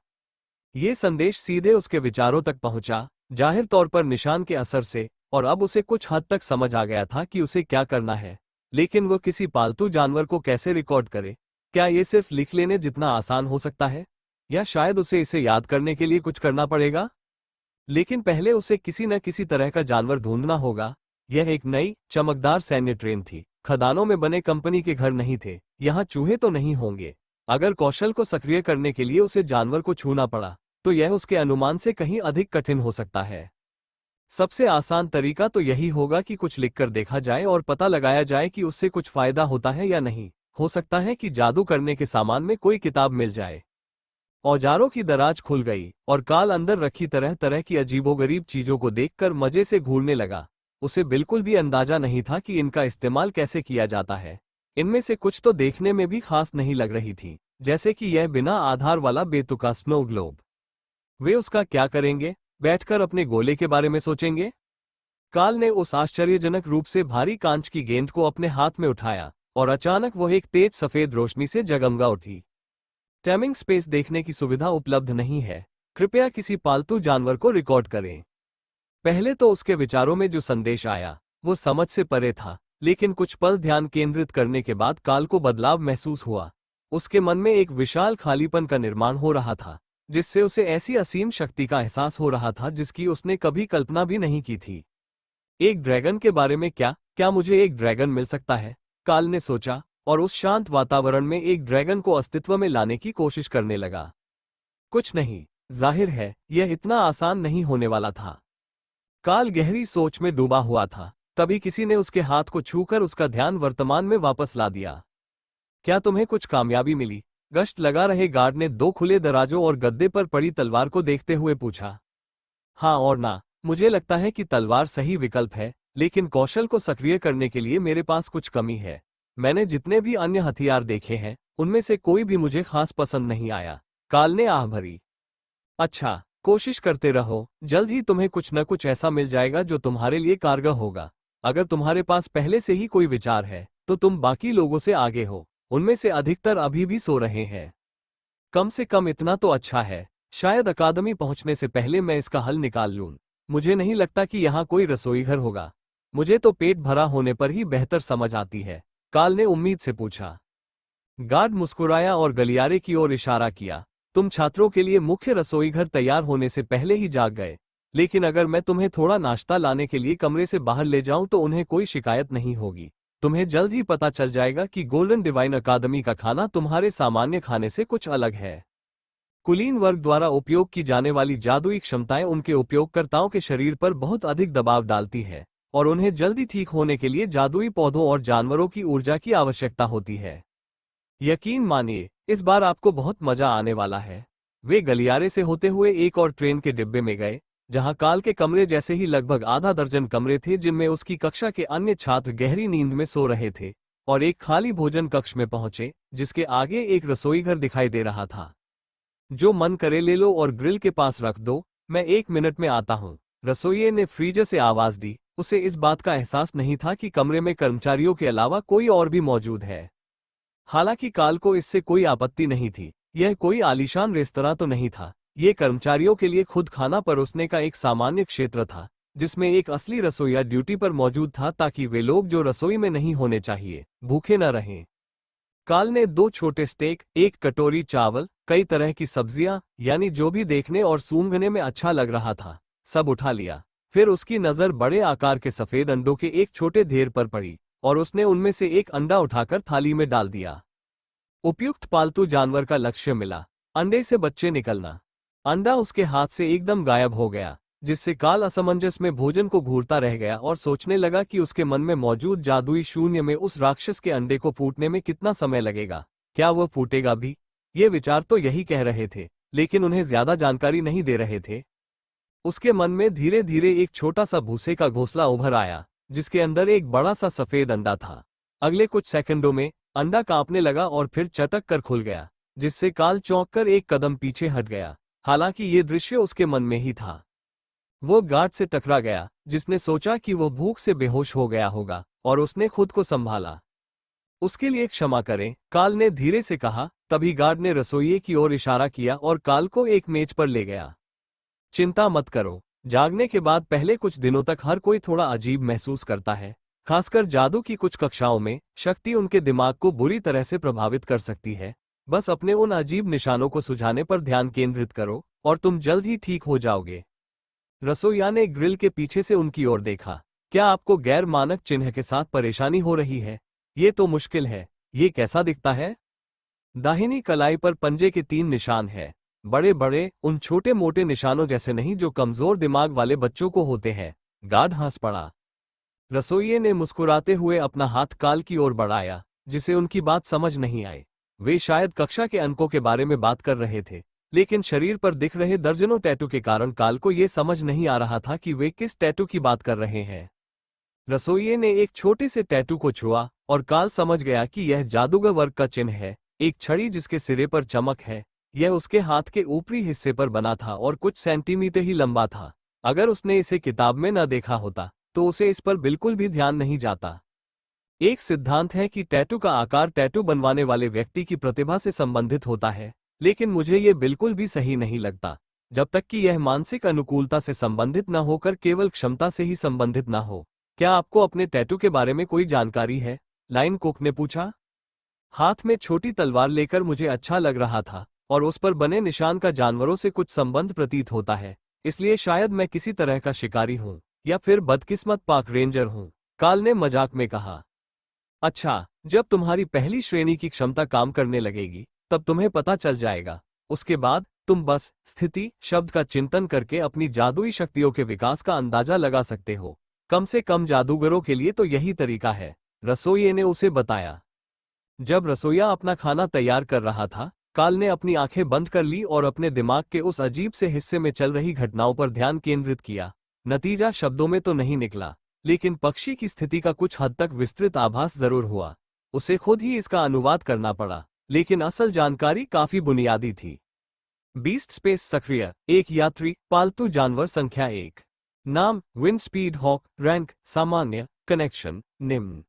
ये संदेश सीधे उसके विचारों तक पहुंचा, जाहिर तौर पर निशान के असर से, और अब उसे कुछ हद तक समझ आ गया था कि उसे क्या करना है। लेकिन वह किसी पालतू जानवर को कैसे रिकॉर्ड करे? क्या ये सिर्फ लिख लेने जितना आसान हो सकता है, या शायद उसे इसे याद करने के लिए कुछ करना पड़ेगा? लेकिन पहले उसे किसी न किसी तरह का जानवर ढूंढना होगा। यह एक नई, चमकदार सैन्य ट्रेन थी। खदानों में बने कंपनी के घर नहीं थे। यहाँ चूहे तो नहीं होंगे। अगर कौशल को सक्रिय करने के लिए उसे जानवर को छूना पड़ा, तो यह उसके अनुमान से कहीं अधिक कठिन हो सकता है। सबसे आसान तरीका तो यही होगा कि कुछ लिखकर देखा जाए और पता लगाया जाए कि उससे कुछ फायदा होता है या नहीं। हो सकता है कि जादू करने के सामान में कोई किताब मिल जाए। औजारों की दराज खुल गई और काल अंदर रखी तरह तरह की अजीबोगरीब चीजों को देखकर मजे से घूरने लगा। उसे बिल्कुल भी अंदाजा नहीं था कि इनका इस्तेमाल कैसे किया जाता है। इनमें से कुछ तो देखने में भी खास नहीं लग रही थी, जैसे कि यह बिना आधार वाला बेतुका स्नो ग्लोब। वे उसका क्या करेंगे? बैठकर अपने गोले के बारे में सोचेंगे? काल ने उस आश्चर्यजनक रूप से भारी कांच की गेंद को अपने हाथ में उठाया और अचानक वह एक तेज सफेद रोशनी से जगमगा उठी। टाइमिंग स्पेस देखने की सुविधा उपलब्ध नहीं है। कृपया किसी पालतू जानवर को रिकॉर्ड करें। पहले तो उसके विचारों में जो संदेश आया वो समझ से परे था, लेकिन कुछ पल ध्यान केंद्रित करने के बाद काल को बदलाव महसूस हुआ। उसके मन में एक विशाल खालीपन का निर्माण हो रहा था, जिससे उसे ऐसी असीम शक्ति का एहसास हो रहा था जिसकी उसने कभी कल्पना भी नहीं की थी। एक ड्रैगन के बारे में क्या क्या मुझे एक ड्रैगन मिल सकता है? काल ने सोचा और उस शांत वातावरण में एक ड्रैगन को अस्तित्व में लाने की कोशिश करने लगा। कुछ नहीं, जाहिर है यह इतना आसान नहीं होने वाला था। काल गहरी सोच में डूबा हुआ था, तभी किसी ने उसके हाथ को छूकर उसका ध्यान वर्तमान में वापस ला दिया। क्या तुम्हें कुछ कामयाबी मिली? गश्त लगा रहे गार्ड ने दो खुले दराजों और गद्दे पर पड़ी तलवार को देखते हुए पूछा। हाँ और ना, मुझे लगता है कि तलवार सही विकल्प है, लेकिन कौशल को सक्रिय करने के लिए मेरे पास कुछ कमी है। मैंने जितने भी अन्य हथियार देखे हैं उनमें से कोई भी मुझे खास पसंद नहीं आया। काल ने आह भरी। अच्छा, कोशिश करते रहो, जल्द ही तुम्हें कुछ न कुछ ऐसा मिल जाएगा जो तुम्हारे लिए कारगर होगा। अगर तुम्हारे पास पहले से ही कोई विचार है तो तुम बाकी लोगों से आगे हो। उनमें से अधिकतर अभी भी सो रहे हैं। कम से कम इतना तो अच्छा है, शायद अकादमी पहुंचने से पहले मैं इसका हल निकाल लूं। मुझे नहीं लगता कि यहाँ कोई रसोईघर होगा। मुझे तो पेट भरा होने पर ही बेहतर समझ आती है। काल ने उम्मीद से पूछा। गार्ड मुस्कुराया और गलियारे की ओर इशारा किया। तुम छात्रों के लिए मुख्य रसोईघर तैयार होने से पहले ही जाग गए, लेकिन अगर मैं तुम्हें थोड़ा नाश्ता लाने के लिए कमरे से बाहर ले जाऊं तो उन्हें कोई शिकायत नहीं होगी। तुम्हें जल्द ही पता चल जाएगा कि गोल्डन डिवाइन अकादमी का खाना तुम्हारे सामान्य खाने से कुछ अलग है। कुलीन वर्ग द्वारा उपयोग की जाने वाली जादुई क्षमताएं उनके उपयोगकर्ताओं के शरीर पर बहुत अधिक दबाव डालती है और उन्हें जल्दी ठीक होने के लिए जादुई पौधों और जानवरों की ऊर्जा की आवश्यकता होती है। यकीन मानिए, इस बार आपको बहुत मजा आने वाला है। वे गलियारे से होते हुए एक और ट्रेन के डिब्बे में गए, जहां काल के कमरे जैसे ही लगभग आधा दर्जन कमरे थे जिनमें उसकी कक्षा के अन्य छात्र गहरी नींद में सो रहे थे, और एक खाली भोजन कक्ष में पहुंचे जिसके आगे एक रसोईघर दिखाई दे रहा था। जो मन करे ले लो और ग्रिल के पास रख दो, मैं 1 मिनट में आता हूँ, रसोइये ने फ्रीजर से आवाज दी। उसे इस बात का एहसास नहीं था कि कमरे में कर्मचारियों के अलावा कोई और भी मौजूद है। हालांकि काल को इससे कोई आपत्ति नहीं थी। यह कोई आलीशान रेस्तरां तो नहीं था, ये कर्मचारियों के लिए खुद खाना परोसने का एक सामान्य क्षेत्र था, जिसमें एक असली रसोइया ड्यूटी पर मौजूद था ताकि वे लोग जो रसोई में नहीं होने चाहिए भूखे न रहें। काल ने 2 छोटे स्टेक, 1 कटोरी चावल, कई तरह की सब्जियां, यानी जो भी देखने और सूंघने में अच्छा लग रहा था, सब उठा लिया। फिर उसकी नजर बड़े आकार के सफेद अंडों के एक छोटे ढेर पर पड़ी और उसने उनमें से एक अंडा उठाकर थाली में डाल दिया। उपयुक्त पालतू जानवर का लक्ष्य मिला, अंडे से बच्चे निकलना। अंडा उसके हाथ से एकदम गायब हो गया, जिससे काल असमंजस में भोजन को घूरता रह गया और सोचने लगा कि उसके मन में मौजूद जादुई शून्य में उस राक्षस के अंडे को फूटने में कितना समय लगेगा। क्या वह फूटेगा भी? ये विचार तो यही कह रहे थे, लेकिन उन्हें ज्यादा जानकारी नहीं दे रहे थे। उसके मन में धीरे धीरे एक छोटा सा भूसे का घोंसला उभर आया, जिसके अंदर एक बड़ा सा सफेद अंडा था। अगले कुछ सेकंडों में अंडा कांपने लगा और फिर चटक कर खुल गया, जिससे काल चौंक कर एक कदम पीछे हट गया। हालांकि ये दृश्य उसके मन में ही था। वो गार्ड से टकरा गया, जिसने सोचा कि वो भूख से बेहोश हो गया होगा, और उसने खुद को संभाला। उसके लिए क्षमा करें, काल ने धीरे से कहा। तभी गार्ड ने रसोइये की ओर इशारा किया और काल को एक मेज पर ले गया। चिंता मत करो, जागने के बाद पहले कुछ दिनों तक हर कोई थोड़ा अजीब महसूस करता है। खासकर जादू की कुछ कक्षाओं में शक्ति उनके दिमाग को बुरी तरह से प्रभावित कर सकती है। बस अपने उन अजीब निशानों को सुझाने पर ध्यान केंद्रित करो और तुम जल्द ही ठीक हो जाओगे। रसोइया ने ग्रिल के पीछे से उनकी ओर देखा। क्या आपको गैर मानक चिन्ह के साथ परेशानी हो रही है? ये तो मुश्किल है। ये कैसा दिखता है? दाहिनी कलाई पर पंजे के 3 निशान है। बड़े बड़े, उन छोटे मोटे निशानों जैसे नहीं जो कमजोर दिमाग वाले बच्चों को होते हैं। गार्ड हंस पड़ा। रसोइये ने मुस्कुराते हुए अपना हाथ काल की ओर बढ़ाया, जिसे उनकी बात समझ नहीं आई। वे शायद कक्षा के अंकों के बारे में बात कर रहे थे, लेकिन शरीर पर दिख रहे दर्जनों टैटू के कारण काल को यह समझ नहीं आ रहा था कि वे किस टैटू की बात कर रहे हैं। रसोइये ने एक छोटे से टैटू को छुआ और काल समझ गया कि यह जादूगर वर्ग का चिन्ह है। एक छड़ी जिसके सिरे पर चमक है। यह उसके हाथ के ऊपरी हिस्से पर बना था और कुछ सेंटीमीटर ही लंबा था। अगर उसने इसे किताब में न देखा होता तो उसे इस पर बिल्कुल भी ध्यान नहीं जाता। एक सिद्धांत है कि टैटू का आकार टैटू बनवाने वाले व्यक्ति की प्रतिभा से संबंधित होता है, लेकिन मुझे ये बिल्कुल भी सही नहीं लगता, जब तक कि यह मानसिक अनुकूलता से संबंधित न होकर केवल क्षमता से ही संबंधित न हो। क्या आपको अपने टैटू के बारे में कोई जानकारी है? लाइन कुक ने पूछा। हाथ में छोटी तलवार लेकर मुझे अच्छा लग रहा था और उस पर बने निशान का जानवरों से कुछ संबंध प्रतीत होता है, इसलिए शायद मैं किसी तरह का शिकारी हूं या फिर बदकिस्मत पार्क रेंजर हूं, काल ने मजाक में कहा। अच्छा, जब तुम्हारी पहली श्रेणी की क्षमता काम करने लगेगी तब तुम्हें पता चल जाएगा। उसके बाद तुम बस स्थिति शब्द का चिंतन करके अपनी जादुई शक्तियों के विकास का अंदाजा लगा सकते हो। कम से कम जादूगरों के लिए तो यही तरीका है, रसोइये ने उसे बताया। जब रसोइया अपना खाना तैयार कर रहा था, काल ने अपनी आंखें बंद कर ली और अपने दिमाग के उस अजीब से हिस्से में चल रही घटनाओं पर ध्यान केंद्रित किया। नतीजा शब्दों में तो नहीं निकला, लेकिन पक्षी की स्थिति का कुछ हद तक विस्तृत आभास जरूर हुआ। उसे खुद ही इसका अनुवाद करना पड़ा, लेकिन असल जानकारी काफी बुनियादी थी। बीस्ट स्पेस सक्रिय, एक यात्री, पालतू जानवर संख्या 1। नाम विंड स्पीड हॉक, रैंक सामान्य, कनेक्शन निम्न।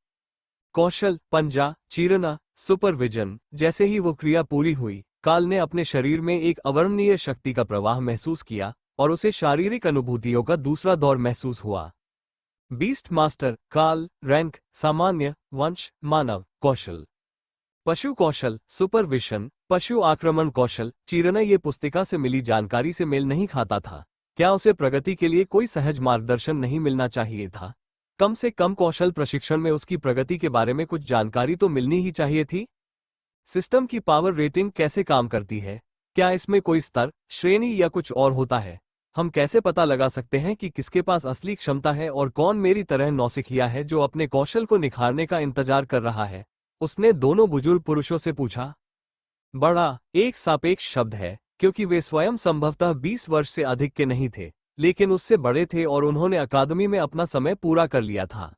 कौशल पंजा चीरना, सुपरविजन। जैसे ही वो क्रिया पूरी हुई, काल ने अपने शरीर में एक अवर्णनीय शक्ति का प्रवाह महसूस किया और उसे शारीरिक अनुभूतियों का दूसरा दौर महसूस हुआ। बीस्ट मास्टर, काल, रैंक सामान्य, वंश मानव, कौशल पशु कौशल, सुपरविजन, पशु आक्रमण कौशल, चीरना। ये पुस्तिका से मिली जानकारी से मेल नहीं खाता था। क्या उसे प्रगति के लिए कोई सहज मार्गदर्शन नहीं मिलना चाहिए था? कम से कम कौशल प्रशिक्षण में उसकी प्रगति के बारे में कुछ जानकारी तो मिलनी ही चाहिए थी। सिस्टम की पावर रेटिंग कैसे काम करती है? क्या इसमें कोई स्तर, श्रेणी या कुछ और होता है? हम कैसे पता लगा सकते हैं कि किसके पास असली क्षमता है और कौन मेरी तरह नौसिखिया है जो अपने कौशल को निखारने का इंतजार कर रहा है? उसने दोनों बुजुर्ग पुरुषों से पूछा। बड़ा एक सापेक्ष शब्द है, क्योंकि वे स्वयं संभवतः 20 वर्ष से अधिक के नहीं थे, लेकिन उससे बड़े थे और उन्होंने अकादमी में अपना समय पूरा कर लिया था।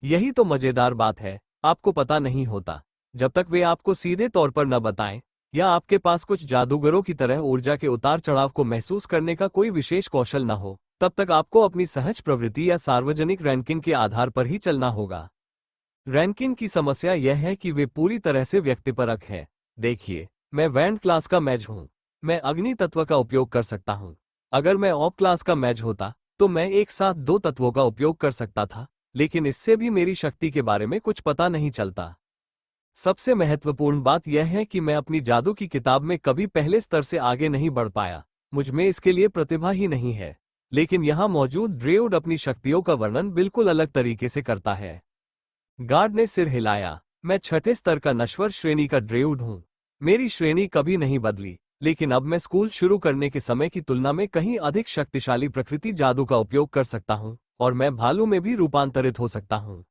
यही तो मजेदार बात है, आपको पता नहीं होता। जब तक वे आपको सीधे तौर पर न बताएं, या आपके पास कुछ जादूगरों की तरह ऊर्जा के उतार चढ़ाव को महसूस करने का कोई विशेष कौशल न हो, तब तक आपको अपनी सहज प्रवृत्ति या सार्वजनिक रैंकिंग के आधार पर ही चलना होगा। रैंकिंग की समस्या यह है कि वे पूरी तरह से व्यक्तिपरक है। देखिए, मैं वैंड क्लास का मैज हूं। मैं अग्नि तत्व का उपयोग कर सकता हूं। अगर मैं ऑप क्लास का मैज होता तो मैं एक साथ 2 तत्वों का उपयोग कर सकता था, लेकिन इससे भी मेरी शक्ति के बारे में कुछ पता नहीं चलता। सबसे महत्वपूर्ण बात यह है कि मैं अपनी जादू की किताब में कभी पहले स्तर से आगे नहीं बढ़ पाया। मुझ में इसके लिए प्रतिभा ही नहीं है। लेकिन यहां मौजूद ड्रेउड अपनी शक्तियों का वर्णन बिल्कुल अलग तरीके से करता है। गार्ड ने सिर हिलाया। मैं 6ठे स्तर का नश्वर श्रेणी का ड्रेउड हूं। मेरी श्रेणी कभी नहीं बदली, लेकिन अब मैं स्कूल शुरू करने के समय की तुलना में कहीं अधिक शक्तिशाली प्रकृति जादू का उपयोग कर सकता हूं, और मैं भालू में भी रूपांतरित हो सकता हूं।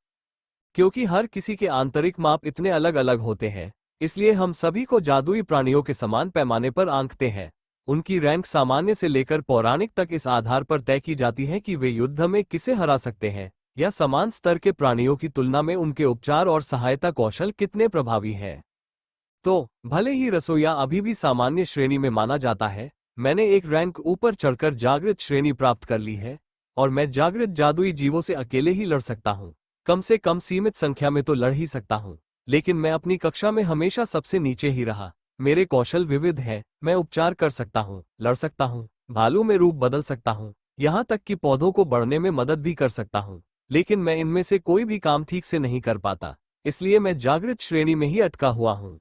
क्योंकि हर किसी के आंतरिक माप इतने अलग अलग होते हैं, इसलिए हम सभी को जादुई प्राणियों के समान पैमाने पर आंकते हैं। उनकी रैंक सामान्य से लेकर पौराणिक तक इस आधार पर तय की जाती है कि वे युद्ध में किसे हरा सकते हैं, या समान स्तर के प्राणियों की तुलना में उनके उपचार और सहायता कौशल कितने प्रभावी हैं। तो भले ही रसोइया अभी भी सामान्य श्रेणी में माना जाता है, मैंने एक रैंक ऊपर चढ़कर जागृत श्रेणी प्राप्त कर ली है, और मैं जागृत जादुई जीवों से अकेले ही लड़ सकता हूँ। कम से कम सीमित संख्या में तो लड़ ही सकता हूँ, लेकिन मैं अपनी कक्षा में हमेशा सबसे नीचे ही रहा। मेरे कौशल विविध हैं। मैं उपचार कर सकता हूँ, लड़ सकता हूँ, भालू में रूप बदल सकता हूँ, यहाँ तक कि पौधों को बढ़ने में मदद भी कर सकता हूँ, लेकिन मैं इनमें से कोई भी काम ठीक से नहीं कर पाता, इसलिए मैं जागृत श्रेणी में ही अटका हुआ हूँ।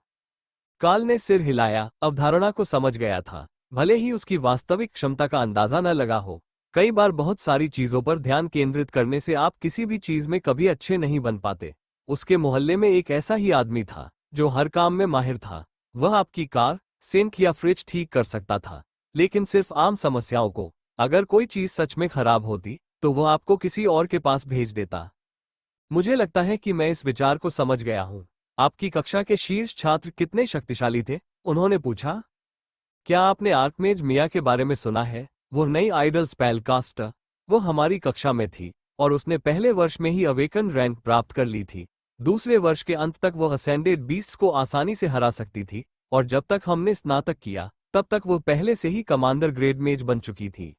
काल ने सिर हिलाया, अवधारणा को समझ गया था, भले ही उसकी वास्तविक क्षमता का अंदाजा न लगा हो। कई बार बहुत सारी चीजों पर ध्यान केंद्रित करने से आप किसी भी चीज में कभी अच्छे नहीं बन पाते। उसके मोहल्ले में एक ऐसा ही आदमी था जो हर काम में माहिर था। वह आपकी कार, सिंक या फ्रिज ठीक कर सकता था, लेकिन सिर्फ आम समस्याओं को। अगर कोई चीज सच में खराब होती तो वो आपको किसी और के पास भेज देता। मुझे लगता है कि मैं इस विचार को समझ गया हूं। आपकी कक्षा के शीर्ष छात्र कितने शक्तिशाली थे? उन्होंने पूछा। क्या आपने आर्कमेज मिया के बारे में सुना है? वो नई आइडल स्पेलकास्टर। वो हमारी कक्षा में थी और उसने पहले वर्ष में ही अवेकन रैंक प्राप्त कर ली थी। दूसरे वर्ष के अंत तक वो असेंडेड बीस्ट्स को आसानी से हरा सकती थी, और जब तक हमने स्नातक किया तब तक वो पहले से ही कमांडर ग्रेड मेज बन चुकी थी।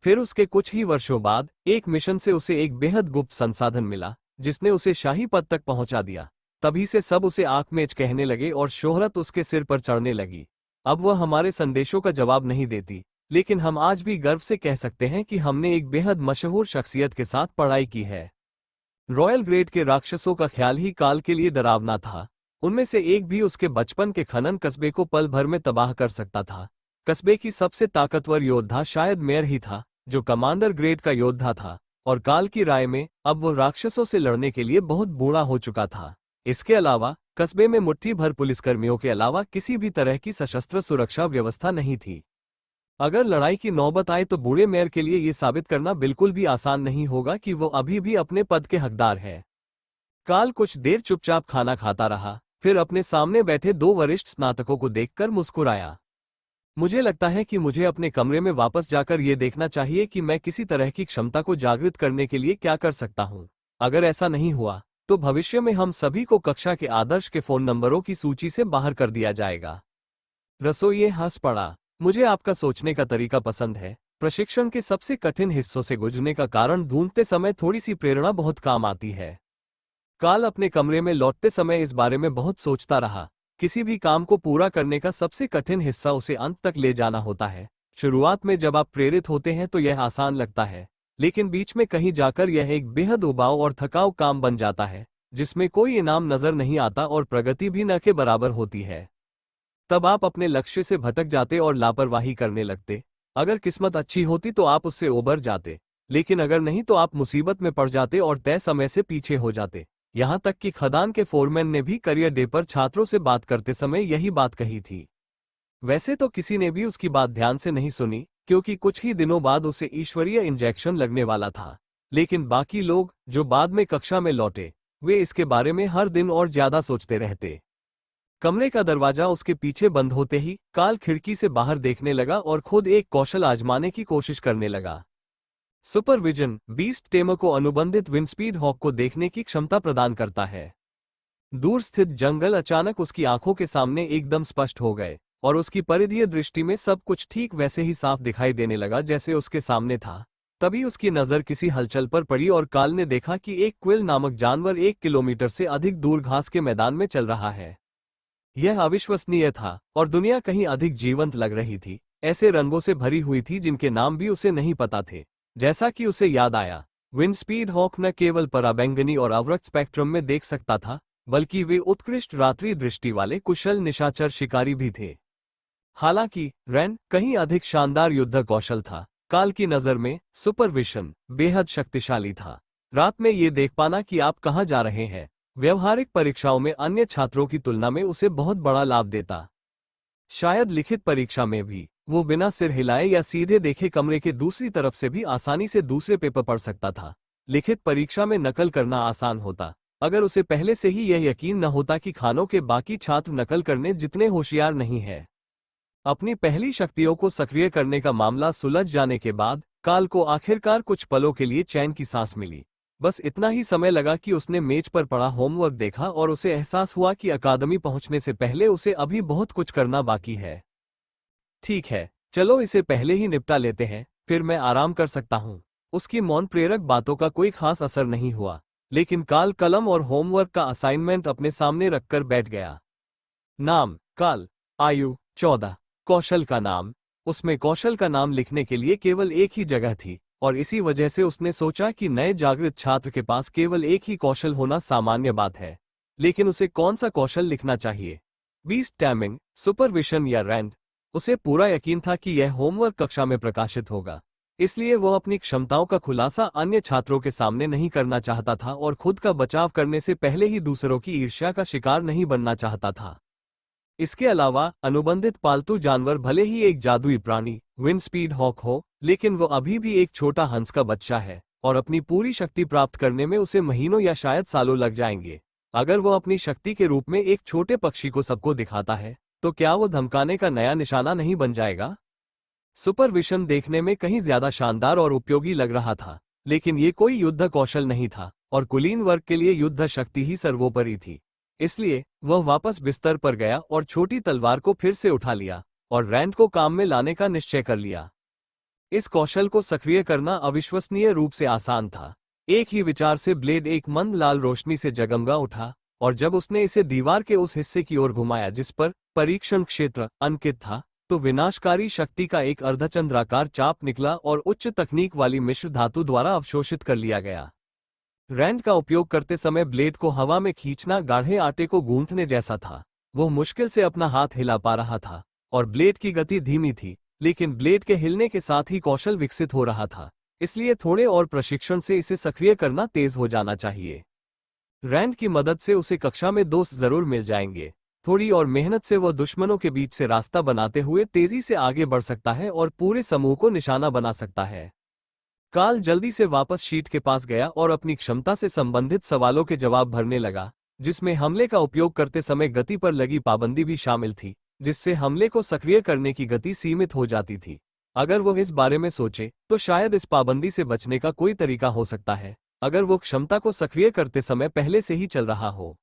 फिर उसके कुछ ही वर्षों बाद एक मिशन से उसे एक बेहद गुप्त संसाधन मिला जिसने उसे शाही पद तक पहुंचा दिया। तभी से सब उसे आर्कमेज कहने लगे और शोहरत उसके सिर पर चढ़ने लगी। अब वह हमारे संदेशों का जवाब नहीं देती, लेकिन हम आज भी गर्व से कह सकते हैं कि हमने एक बेहद मशहूर शख्सियत के साथ पढ़ाई की है। रॉयल ग्रेड के राक्षसों का ख्याल ही काल के लिए डरावना था। उनमें से एक भी उसके बचपन के खनन कस्बे को पल भर में तबाह कर सकता था। कस्बे की सबसे ताकतवर योद्धा शायद मेयर ही था, जो कमांडर ग्रेड का योद्धा था, और काल की राय में अब वो राक्षसों से लड़ने के लिए बहुत बूढ़ा हो चुका था। इसके अलावा कस्बे में मुट्ठी भर पुलिसकर्मियों के अलावा किसी भी तरह की सशस्त्र सुरक्षा व्यवस्था नहीं थी। अगर लड़ाई की नौबत आए तो बूढ़े मेयर के लिए ये साबित करना बिल्कुल भी आसान नहीं होगा कि वो अभी भी अपने पद के हकदार है। काल कुछ देर चुपचाप खाना खाता रहा, फिर अपने सामने बैठे दो वरिष्ठ स्नातकों को देखकर मुस्कुराया। मुझे लगता है कि मुझे अपने कमरे में वापस जाकर यह देखना चाहिए कि मैं किसी तरह की क्षमता को जागृत करने के लिए क्या कर सकता हूं। अगर ऐसा नहीं हुआ तो भविष्य में हम सभी को कक्षा के आदर्श के फोन नंबरों की सूची से बाहर कर दिया जाएगा। रसोइये हंस पड़ा। मुझे आपका सोचने का तरीका पसंद है। प्रशिक्षण के सबसे कठिन हिस्सों से गुजरने का कारण ढूंढते समय थोड़ी सी प्रेरणा बहुत काम आती है। काल अपने कमरे में लौटते समय इस बारे में बहुत सोचता रहा। किसी भी काम को पूरा करने का सबसे कठिन हिस्सा उसे अंत तक ले जाना होता है। शुरुआत में जब आप प्रेरित होते हैं तो यह आसान लगता है, लेकिन बीच में कहीं जाकर यह एक बेहद उबाऊ और थकाऊ काम बन जाता है, जिसमें कोई इनाम नजर नहीं आता और प्रगति भी न के बराबर होती है। तब आप अपने लक्ष्य से भटक जाते और लापरवाही करने लगते। अगर किस्मत अच्छी होती तो आप उससे उबर जाते, लेकिन अगर नहीं तो आप मुसीबत में पड़ जाते और तय समय से पीछे हो जाते। यहां तक कि खदान के फोरमैन ने भी करियर डे पर छात्रों से बात करते समय यही बात कही थी। वैसे तो किसी ने भी उसकी बात ध्यान से नहीं सुनी, क्योंकि कुछ ही दिनों बाद उसे ईश्वरीय इंजेक्शन लगने वाला था। लेकिन बाकी लोग जो बाद में कक्षा में लौटे, वे इसके बारे में हर दिन और ज्यादा सोचते रहते। कमरे का दरवाजा उसके पीछे बंद होते ही काल खिड़की से बाहर देखने लगा और खुद एक कौशल आजमाने की कोशिश करने लगा। सुपरविजन बीस्ट टेमर को अनुबंधित विंडस्पीड हॉक को देखने की क्षमता प्रदान करता है। दूर स्थित जंगल अचानक उसकी आंखों के सामने एकदम स्पष्ट हो गए, और उसकी परिधीय दृष्टि में सब कुछ ठीक वैसे ही साफ दिखाई देने लगा जैसे उसके सामने था। तभी उसकी नजर किसी हलचल पर पड़ी और काल ने देखा कि एक क्विल नामक जानवर 1 किलोमीटर से अधिक दूर घास के मैदान में चल रहा है। यह अविश्वसनीय था और दुनिया कहीं अधिक जीवंत लग रही थी, ऐसे रंगों से भरी हुई थी जिनके नाम भी उसे नहीं पता थे। जैसा कि उसे याद आया, विंडस्पीड हॉक न केवल पराबैंगनी और अवरक्त स्पेक्ट्रम में देख सकता था, बल्कि वे उत्कृष्ट रात्रि दृष्टि वाले कुशल निशाचर शिकारी भी थे। हालांकि रैन कहीं अधिक शानदार युद्ध कौशल था। काल की नजर में सुपरविजन बेहद शक्तिशाली था। रात में ये देख पाना कि आप कहां जा रहे हैं व्यवहारिक परीक्षाओं में अन्य छात्रों की तुलना में उसे बहुत बड़ा लाभ देता। शायद लिखित परीक्षा में भी वो बिना सिर हिलाए या सीधे देखे कमरे के दूसरी तरफ से भी आसानी से दूसरे पेपर पढ़ सकता था। लिखित परीक्षा में नकल करना आसान होता, अगर उसे पहले से ही यह यकीन न होता कि खानों के बाकी छात्र नकल करने जितने होशियार नहीं है। अपनी पहली शक्तियों को सक्रिय करने का मामला सुलझ जाने के बाद काल को आखिरकार कुछ पलों के लिए चैन की सांस मिली। बस इतना ही समय लगा कि उसने मेज पर पड़ा होमवर्क देखा और उसे एहसास हुआ कि अकादमी पहुंचने से पहले उसे अभी बहुत कुछ करना बाकी है। ठीक है, चलो इसे पहले ही निपटा लेते हैं, फिर मैं आराम कर सकता हूं। उसकी मौन प्रेरक बातों का कोई खास असर नहीं हुआ, लेकिन काल कलम और होमवर्क का असाइनमेंट अपने सामने रखकर बैठ गया। नाम काल, आयु 14, कौशल का नाम। उसमें कौशल का नाम लिखने के लिए केवल एक ही जगह थी, और इसी वजह से उसने सोचा कि नए जागृत छात्र के पास केवल एक ही कौशल होना सामान्य बात है। लेकिन उसे कौन सा कौशल लिखना चाहिए? बीस्ट टैमिंग, सुपरविजन या रैंड? उसे पूरा यकीन था कि यह होमवर्क कक्षा में प्रकाशित होगा, इसलिए वह अपनी क्षमताओं का खुलासा अन्य छात्रों के सामने नहीं करना चाहता था और खुद का बचाव करने से पहले ही दूसरों की ईर्ष्या का शिकार नहीं बनना चाहता था। इसके अलावा अनुबंधित पालतू जानवर भले ही एक जादुई प्राणी विंड स्पीड हॉक हो, लेकिन वो अभी भी एक छोटा हंस का बच्चा है और अपनी पूरी शक्ति प्राप्त करने में उसे महीनों या शायद सालों लग जाएंगे। अगर वो अपनी शक्ति के रूप में एक छोटे पक्षी को सबको दिखाता है, तो क्या वो धमकाने का नया निशाना नहीं बन जाएगा? सुपरविजन देखने में कहीं ज्यादा शानदार और उपयोगी लग रहा था, लेकिन ये कोई युद्ध कौशल नहीं था और कुलीन वर्ग के लिए युद्ध शक्ति ही सर्वोपरि थी। इसलिए वह वापस बिस्तर पर गया और छोटी तलवार को फिर से उठा लिया और रैंड को काम में लाने का निश्चय कर लिया। इस कौशल को सक्रिय करना अविश्वसनीय रूप से आसान था। एक ही विचार से ब्लेड एक मंद लाल रोशनी से जगमगा उठा और जब उसने इसे दीवार के उस हिस्से की ओर घुमाया जिस पर परीक्षण क्षेत्र अंकित था, तो विनाशकारी शक्ति का एक अर्धचंद्राकार चाप निकला और उच्च तकनीक वाली मिश्र धातु द्वारा अवशोषित कर लिया गया। रैंड का उपयोग करते समय ब्लेड को हवा में खींचना गाढ़े आटे को गूंथने जैसा था। वो मुश्किल से अपना हाथ हिला पा रहा था और ब्लेड की गति धीमी थी, लेकिन ब्लेड के हिलने के साथ ही कौशल विकसित हो रहा था, इसलिए थोड़े और प्रशिक्षण से इसे सक्रिय करना तेज हो जाना चाहिए। रैंड की मदद से उसे कक्षा में दोस्त जरूर मिल जाएंगे। थोड़ी और मेहनत से वह दुश्मनों के बीच से रास्ता बनाते हुए तेजी से आगे बढ़ सकता है और पूरे समूह को निशाना बना सकता है। काल जल्दी से वापस शीट के पास गया और अपनी क्षमता से संबंधित सवालों के जवाब भरने लगा, जिसमें हमले का उपयोग करते समय गति पर लगी पाबंदी भी शामिल थी, जिससे हमले को सक्रिय करने की गति सीमित हो जाती थी। अगर वो इस बारे में सोचे तो शायद इस पाबंदी से बचने का कोई तरीका हो सकता है, अगर वो क्षमता को सक्रिय करते समय पहले से ही चल रहा हो।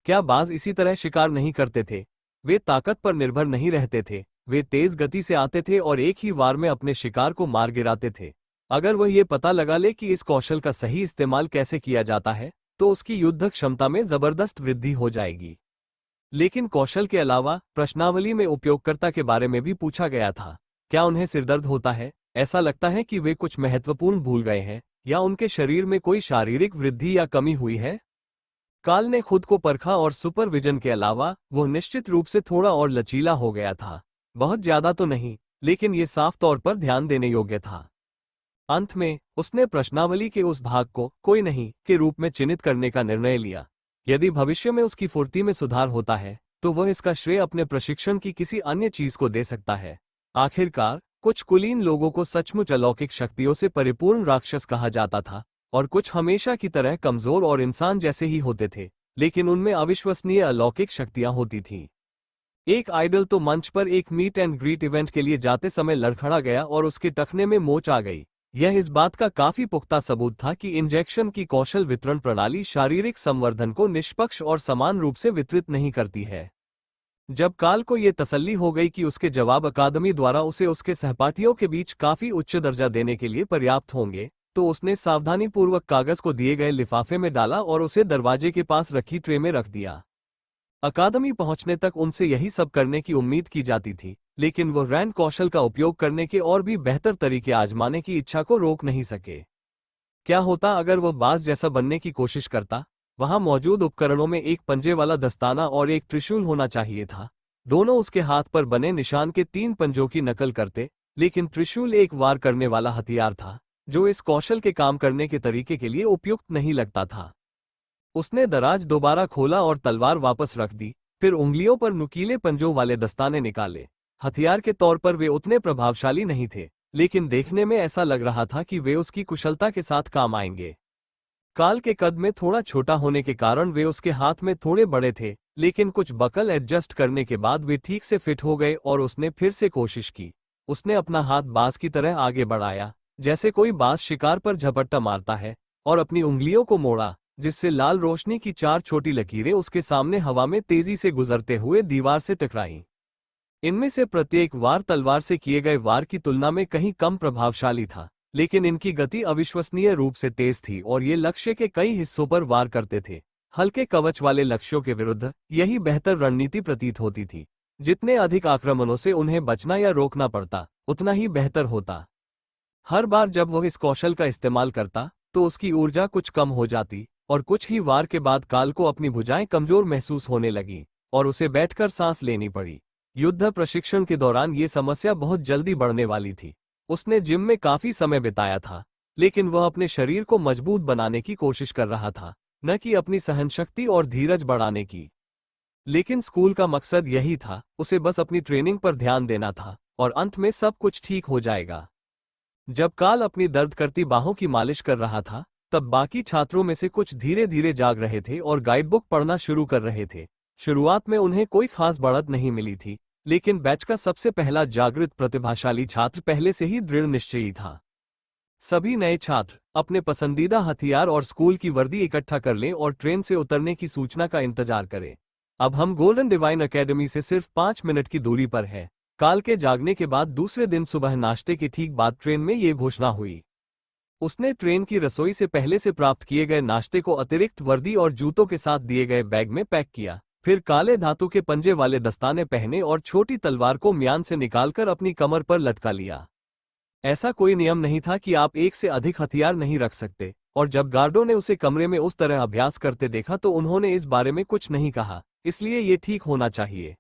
क्या बाज इसी तरह शिकार नहीं करते थे? वे ताकत पर निर्भर नहीं रहते थे, वे तेज गति से आते थे और एक ही वार में अपने शिकार को मार गिराते थे। अगर वह ये पता लगा ले कि इस कौशल का सही इस्तेमाल कैसे किया जाता है, तो उसकी युद्ध क्षमता में जबरदस्त वृद्धि हो जाएगी। लेकिन कौशल के अलावा प्रश्नावली में उपयोगकर्ता के बारे में भी पूछा गया था। क्या उन्हें सिरदर्द होता है? ऐसा लगता है कि वे कुछ महत्वपूर्ण भूल गए हैं, या उनके शरीर में कोई शारीरिक वृद्धि या कमी हुई है? काल ने खुद को परखा और सुपरविजन के अलावा वो निश्चित रूप से थोड़ा और लचीला हो गया था। बहुत ज्यादा तो नहीं, लेकिन ये साफ तौर पर ध्यान देने योग्य था। अंत में उसने प्रश्नावली के उस भाग को कोई नहीं के रूप में चिन्हित करने का निर्णय लिया। यदि भविष्य में उसकी फुर्ती में सुधार होता है, तो वह इसका श्रेय अपने प्रशिक्षण की किसी अन्य चीज को दे सकता है। आखिरकार कुछ कुलीन लोगों को सचमुच अलौकिक शक्तियों से परिपूर्ण राक्षस कहा जाता था और कुछ हमेशा की तरह कमजोर और इंसान जैसे ही होते थे, लेकिन उनमें अविश्वसनीय अलौकिक शक्तियां होती थीं। एक आइडल तो मंच पर एक मीट एंड ग्रीट इवेंट के लिए जाते समय लड़खड़ा गया और उसके टखने में मोच आ गई। यह इस बात का काफी पुख्ता सबूत था कि इंजेक्शन की कौशल वितरण प्रणाली शारीरिक संवर्धन को निष्पक्ष और समान रूप से वितरित नहीं करती है। जब काल को ये तसल्ली हो गई कि उसके जवाब अकादमी द्वारा उसे उसके सहपाठियों के बीच काफी उच्च दर्जा देने के लिए पर्याप्त होंगे, तो उसने सावधानीपूर्वक कागज को दिए गए लिफाफे में डाला और उसे दरवाजे के पास रखी ट्रे में रख दिया। अकादमी पहुंचने तक उनसे यही सब करने की उम्मीद की जाती थी, लेकिन वो रैंड कौशल का उपयोग करने के और भी बेहतर तरीके आजमाने की इच्छा को रोक नहीं सके। क्या होता अगर वो बाज जैसा बनने की कोशिश करता? वहां मौजूद उपकरणों में एक पंजे वाला दस्ताना और एक त्रिशूल होना चाहिए था। दोनों उसके हाथ पर बने निशान के 3 पंजों की नकल करते, लेकिन त्रिशूल एक वार करने वाला हथियार था, जो इस कौशल के काम करने के तरीके के लिए उपयुक्त नहीं लगता था। उसने दराज दोबारा खोला और तलवार वापस रख दी, फिर उंगलियों पर नुकीले पंजों वाले दस्ताने निकाले। हथियार के तौर पर वे उतने प्रभावशाली नहीं थे, लेकिन देखने में ऐसा लग रहा था कि वे उसकी कुशलता के साथ काम आएंगे। काल के कद में थोड़ा छोटा होने के कारण वे उसके हाथ में थोड़े बड़े थे, लेकिन कुछ बकल एडजस्ट करने के बाद वे ठीक से फिट हो गए और उसने फिर से कोशिश की। उसने अपना हाथ बाज की तरह आगे बढ़ाया, जैसे कोई बाज शिकार पर झपट्टा मारता है, और अपनी उंगलियों को मोड़ा, जिससे लाल रोशनी की 4 छोटी लकीरें उसके सामने हवा में तेजी से गुजरते हुए दीवार से टकराईं। इनमें से प्रत्येक वार तलवार से किए गए वार की तुलना में कहीं कम प्रभावशाली था, लेकिन इनकी गति अविश्वसनीय रूप से तेज थी और ये लक्ष्य के कई हिस्सों पर वार करते थे। हल्के कवच वाले लक्ष्यों के विरुद्ध यही बेहतर रणनीति प्रतीत होती थी। जितने अधिक आक्रमणों से उन्हें बचना या रोकना पड़ता, उतना ही बेहतर होता। हर बार जब वह इस कौशल का इस्तेमाल करता, तो उसकी ऊर्जा कुछ कम हो जाती और कुछ ही वार के बाद काल को अपनी भुजाएं कमजोर महसूस होने लगी और उसे बैठकर सांस लेनी पड़ी। युद्ध प्रशिक्षण के दौरान ये समस्या बहुत जल्दी बढ़ने वाली थी। उसने जिम में काफी समय बिताया था, लेकिन वह अपने शरीर को मजबूत बनाने की कोशिश कर रहा था, न कि अपनी सहनशक्ति और धीरज बढ़ाने की। लेकिन स्कूल का मकसद यही था, उसे बस अपनी ट्रेनिंग पर ध्यान देना था और अंत में सब कुछ ठीक हो जाएगा। जब काल अपनी दर्द करती बाहों की मालिश कर रहा था, तब बाकी छात्रों में से कुछ धीरे धीरे जाग रहे थे और गाइडबुक पढ़ना शुरू कर रहे थे। शुरुआत में उन्हें कोई खास बढ़त नहीं मिली थी, लेकिन बैच का सबसे पहला जागृत प्रतिभाशाली छात्र पहले से ही दृढ़ निश्चयी था। सभी नए छात्र अपने पसंदीदा हथियार और स्कूल की वर्दी इकट्ठा कर लें और ट्रेन से उतरने की सूचना का इंतजार करें। अब हम गोल्डन डिवाइन एकेडमी से सिर्फ 5 मिनट की दूरी पर है। काल के जागने के बाद दूसरे दिन सुबह नाश्ते के ठीक बाद ट्रेन में ये घोषणा हुई। उसने ट्रेन की रसोई से पहले से प्राप्त किए गए नाश्ते को अतिरिक्त वर्दी और जूतों के साथ दिए गए बैग में पैक किया। फिर काले धातु के पंजे वाले दस्ताने पहने और छोटी तलवार को म्यान से निकालकर अपनी कमर पर लटका लिया। ऐसा कोई नियम नहीं था कि आप एक से अधिक हथियार नहीं रख सकते, और जब गार्डों ने उसे कमरे में उस तरह अभ्यास करते देखा तो उन्होंने इस बारे में कुछ नहीं कहा, इसलिए ये ठीक होना चाहिए।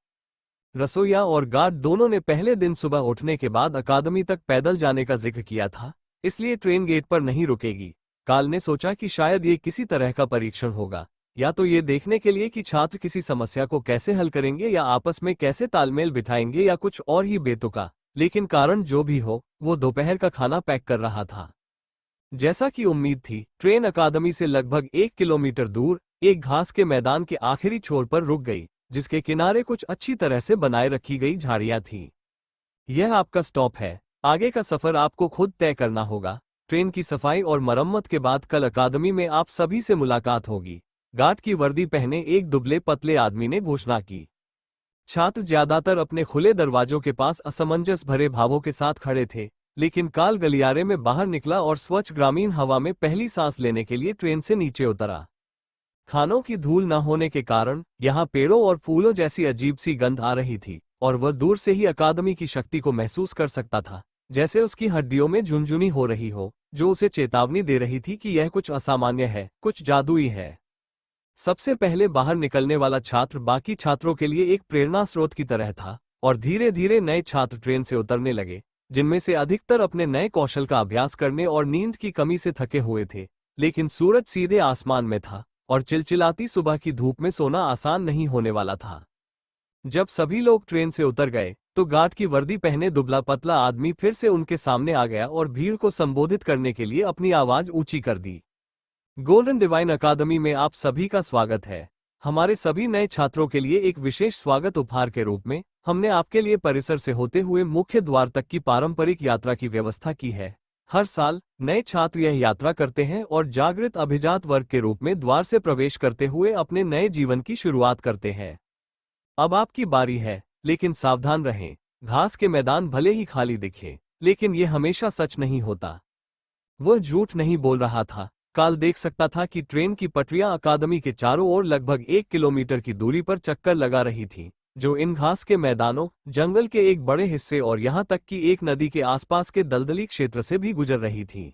रसोइया और गार्ड दोनों ने पहले दिन सुबह उठने के बाद अकादमी तक पैदल जाने का जिक्र किया था, इसलिए ट्रेन गेट पर नहीं रुकेगी। काल ने सोचा कि शायद ये किसी तरह का परीक्षण होगा, या तो ये देखने के लिए कि छात्र किसी समस्या को कैसे हल करेंगे या आपस में कैसे तालमेल बिठाएंगे या कुछ और ही बेतुका। लेकिन कारण जो भी हो, वो दोपहर का खाना पैक कर रहा था। जैसा कि उम्मीद थी, ट्रेन अकादमी से लगभग 1 किलोमीटर दूर एक घास के मैदान के आखिरी छोर पर रुक गई, जिसके किनारे कुछ अच्छी तरह से बनाए रखी गई झाड़ियां थीं। यह आपका स्टॉप है, आगे का सफर आपको खुद तय करना होगा। ट्रेन की सफाई और मरम्मत के बाद कल अकादमी में आप सभी से मुलाकात होगी। गार्ड की वर्दी पहने एक दुबले पतले आदमी ने घोषणा की। छात्र ज्यादातर अपने खुले दरवाजों के पास असमंजस भरे भावों के साथ खड़े थे, लेकिन काल गलियारे में बाहर निकला और स्वच्छ ग्रामीण हवा में पहली सांस लेने के लिए ट्रेन से नीचे उतरा। खानों की धूल न होने के कारण यहाँ पेड़ों और फूलों जैसी अजीब सी गंध आ रही थी, और वह दूर से ही अकादमी की शक्ति को महसूस कर सकता था, जैसे उसकी हड्डियों में झुनझुनी हो रही हो, जो उसे चेतावनी दे रही थी कि यह कुछ असामान्य है, कुछ जादुई है। सबसे पहले बाहर निकलने वाला छात्र बाकी छात्रों के लिए एक प्रेरणा स्रोत की तरह था, और धीरे धीरे नए छात्र ट्रेन से उतरने लगे, जिनमें से अधिकतर अपने नए कौशल का अभ्यास करने और नींद की कमी से थके हुए थे। लेकिन सूरज सीधे आसमान में था, और चिलचिलाती सुबह की धूप में सोना आसान नहीं होने वाला था। जब सभी लोग ट्रेन से उतर गए, तो गार्ड की वर्दी पहने दुबला पतला आदमी फिर से उनके सामने आ गया और भीड़ को संबोधित करने के लिए अपनी आवाज ऊंची कर दी। गोल्डन डिवाइन अकादमी में आप सभी का स्वागत है। हमारे सभी नए छात्रों के लिए एक विशेष स्वागत उपहार के रूप में हमने आपके लिए परिसर से होते हुए मुख्य द्वार तक की पारंपरिक यात्रा की व्यवस्था की है। हर साल नए छात्र यह यात्रा करते हैं और जागृत अभिजात वर्ग के रूप में द्वार से प्रवेश करते हुए अपने नए जीवन की शुरुआत करते हैं। अब आपकी बारी है, लेकिन सावधान रहें। घास के मैदान भले ही खाली दिखे, लेकिन यह हमेशा सच नहीं होता। वह झूठ नहीं बोल रहा था। काल देख सकता था कि ट्रेन की पटरियां अकादमी के चारों ओर लगभग 1 किलोमीटर की दूरी पर चक्कर लगा रही थीं, जो इन घास के मैदानों, जंगल के एक बड़े हिस्से और यहां तक कि एक नदी के आसपास के दलदली क्षेत्र से भी गुजर रही थीं।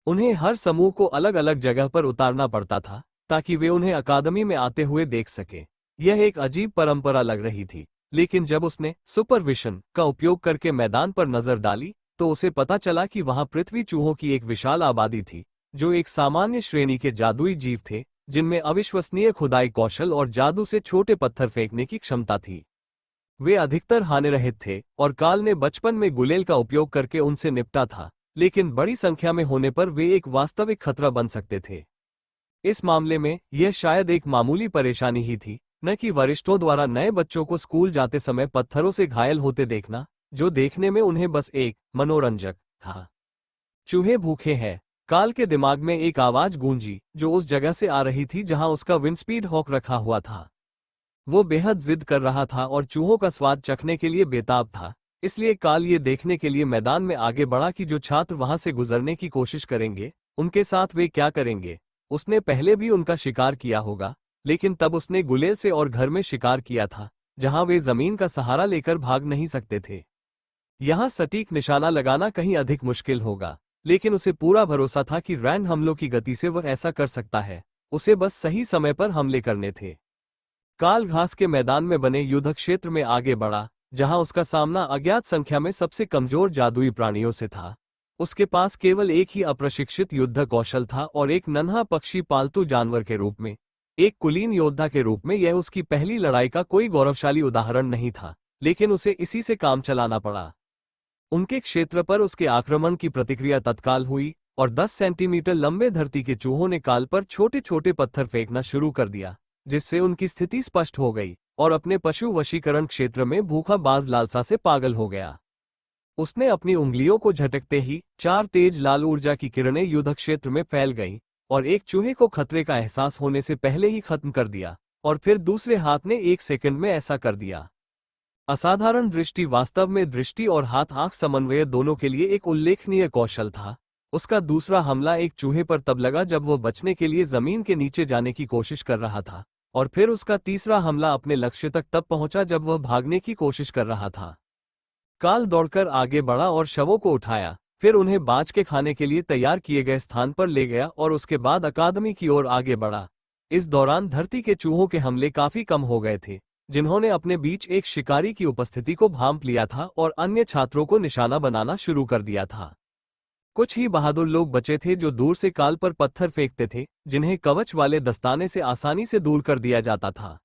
उन्हें हर समूह को अलग अलग जगह पर उतारना पड़ता था, ताकि वे उन्हें अकादमी में आते हुए देख सके। यह एक अजीब परंपरा लग रही थी, लेकिन जब उसने सुपरविजन का उपयोग करके मैदान पर नजर डाली, तो उसे पता चला कि वहां पृथ्वी चूहों की एक विशाल आबादी थी, जो एक सामान्य श्रेणी के जादुई जीव थे, जिनमें अविश्वसनीय खुदाई कौशल और जादू से छोटे पत्थर फेंकने की क्षमता थी। वे अधिकतर हानिरहित थे, और काल ने बचपन में गुलेल का उपयोग करके उनसे निपटा था, लेकिन बड़ी संख्या में होने पर वे एक वास्तविक खतरा बन सकते थे। इस मामले में यह शायद एक मामूली परेशानी ही थी, न कि वरिष्ठों द्वारा नए बच्चों को स्कूल जाते समय पत्थरों से घायल होते देखना, जो देखने में उन्हें बस एक मनोरंजक था। चूहे भूखे हैं। काल के दिमाग में एक आवाज गूंजी, जो उस जगह से आ रही थी जहां उसका विंडस्पीड हॉक रखा हुआ था। वो बेहद जिद कर रहा था और चूहों का स्वाद चखने के लिए बेताब था, इसलिए काल ये देखने के लिए मैदान में आगे बढ़ा कि जो छात्र वहां से गुजरने की कोशिश करेंगे, उनके साथ वे क्या करेंगे। उसने पहले भी उनका शिकार किया होगा, लेकिन तब उसने गुलेल से और घर में शिकार किया था, जहां वे जमीन का सहारा लेकर भाग नहीं सकते थे। यहां सटीक निशाना लगाना कहीं अधिक मुश्किल होगा, लेकिन उसे पूरा भरोसा था कि रैंड हमलों की गति से वह ऐसा कर सकता है। उसे बस सही समय पर हमले करने थे। काल घास के मैदान में बने युद्ध क्षेत्र में आगे बढ़ा, जहां उसका सामना अज्ञात संख्या में सबसे कमजोर जादुई प्राणियों से था। उसके पास केवल एक ही अप्रशिक्षित युद्ध कौशल था और एक नन्हा पक्षी पालतू जानवर के रूप में, एक कुलीन योद्धा के रूप में यह उसकी पहली लड़ाई का कोई गौरवशाली उदाहरण नहीं था, लेकिन उसे इसी से काम चलाना पड़ा। उनके क्षेत्र पर उसके आक्रमण की प्रतिक्रिया तत्काल हुई और 10 सेंटीमीटर लंबे धरती के चूहों ने काल पर छोटे छोटे पत्थर फेंकना शुरू कर दिया, जिससे उनकी स्थिति स्पष्ट हो गई और अपने पशु वशीकरण क्षेत्र में भूखा बाज लालसा से पागल हो गया। उसने अपनी उंगलियों को झटकते ही 4 तेज लाल ऊर्जा की किरणें युद्ध क्षेत्र में फैल गईं और एक चूहे को खतरे का एहसास होने से पहले ही खत्म कर दिया, और फिर दूसरे हाथ ने 1 सेकंड में ऐसा कर दिया। असाधारण दृष्टि वास्तव में दृष्टि और हाथ आंख समन्वय दोनों के लिए एक उल्लेखनीय कौशल था। उसका दूसरा हमला एक चूहे पर तब लगा जब वह बचने के लिए जमीन के नीचे जाने की कोशिश कर रहा था, और फिर उसका तीसरा हमला अपने लक्ष्य तक तब पहुंचा जब वह भागने की कोशिश कर रहा था। काल दौड़कर आगे बढ़ा और शवों को उठाया, फिर उन्हें बाज के खाने के लिए तैयार किए गए स्थान पर ले गया और उसके बाद अकादमी की ओर आगे बढ़ा। इस दौरान धरती के चूहों के हमले काफी कम हो गए थे, जिन्होंने अपने बीच एक शिकारी की उपस्थिति को भांप लिया था और अन्य छात्रों को निशाना बनाना शुरू कर दिया था। कुछ ही बहादुर लोग बचे थे जो दूर से काल पर पत्थर फेंकते थे, जिन्हें कवच वाले दस्ताने से आसानी से दूर कर दिया जाता था।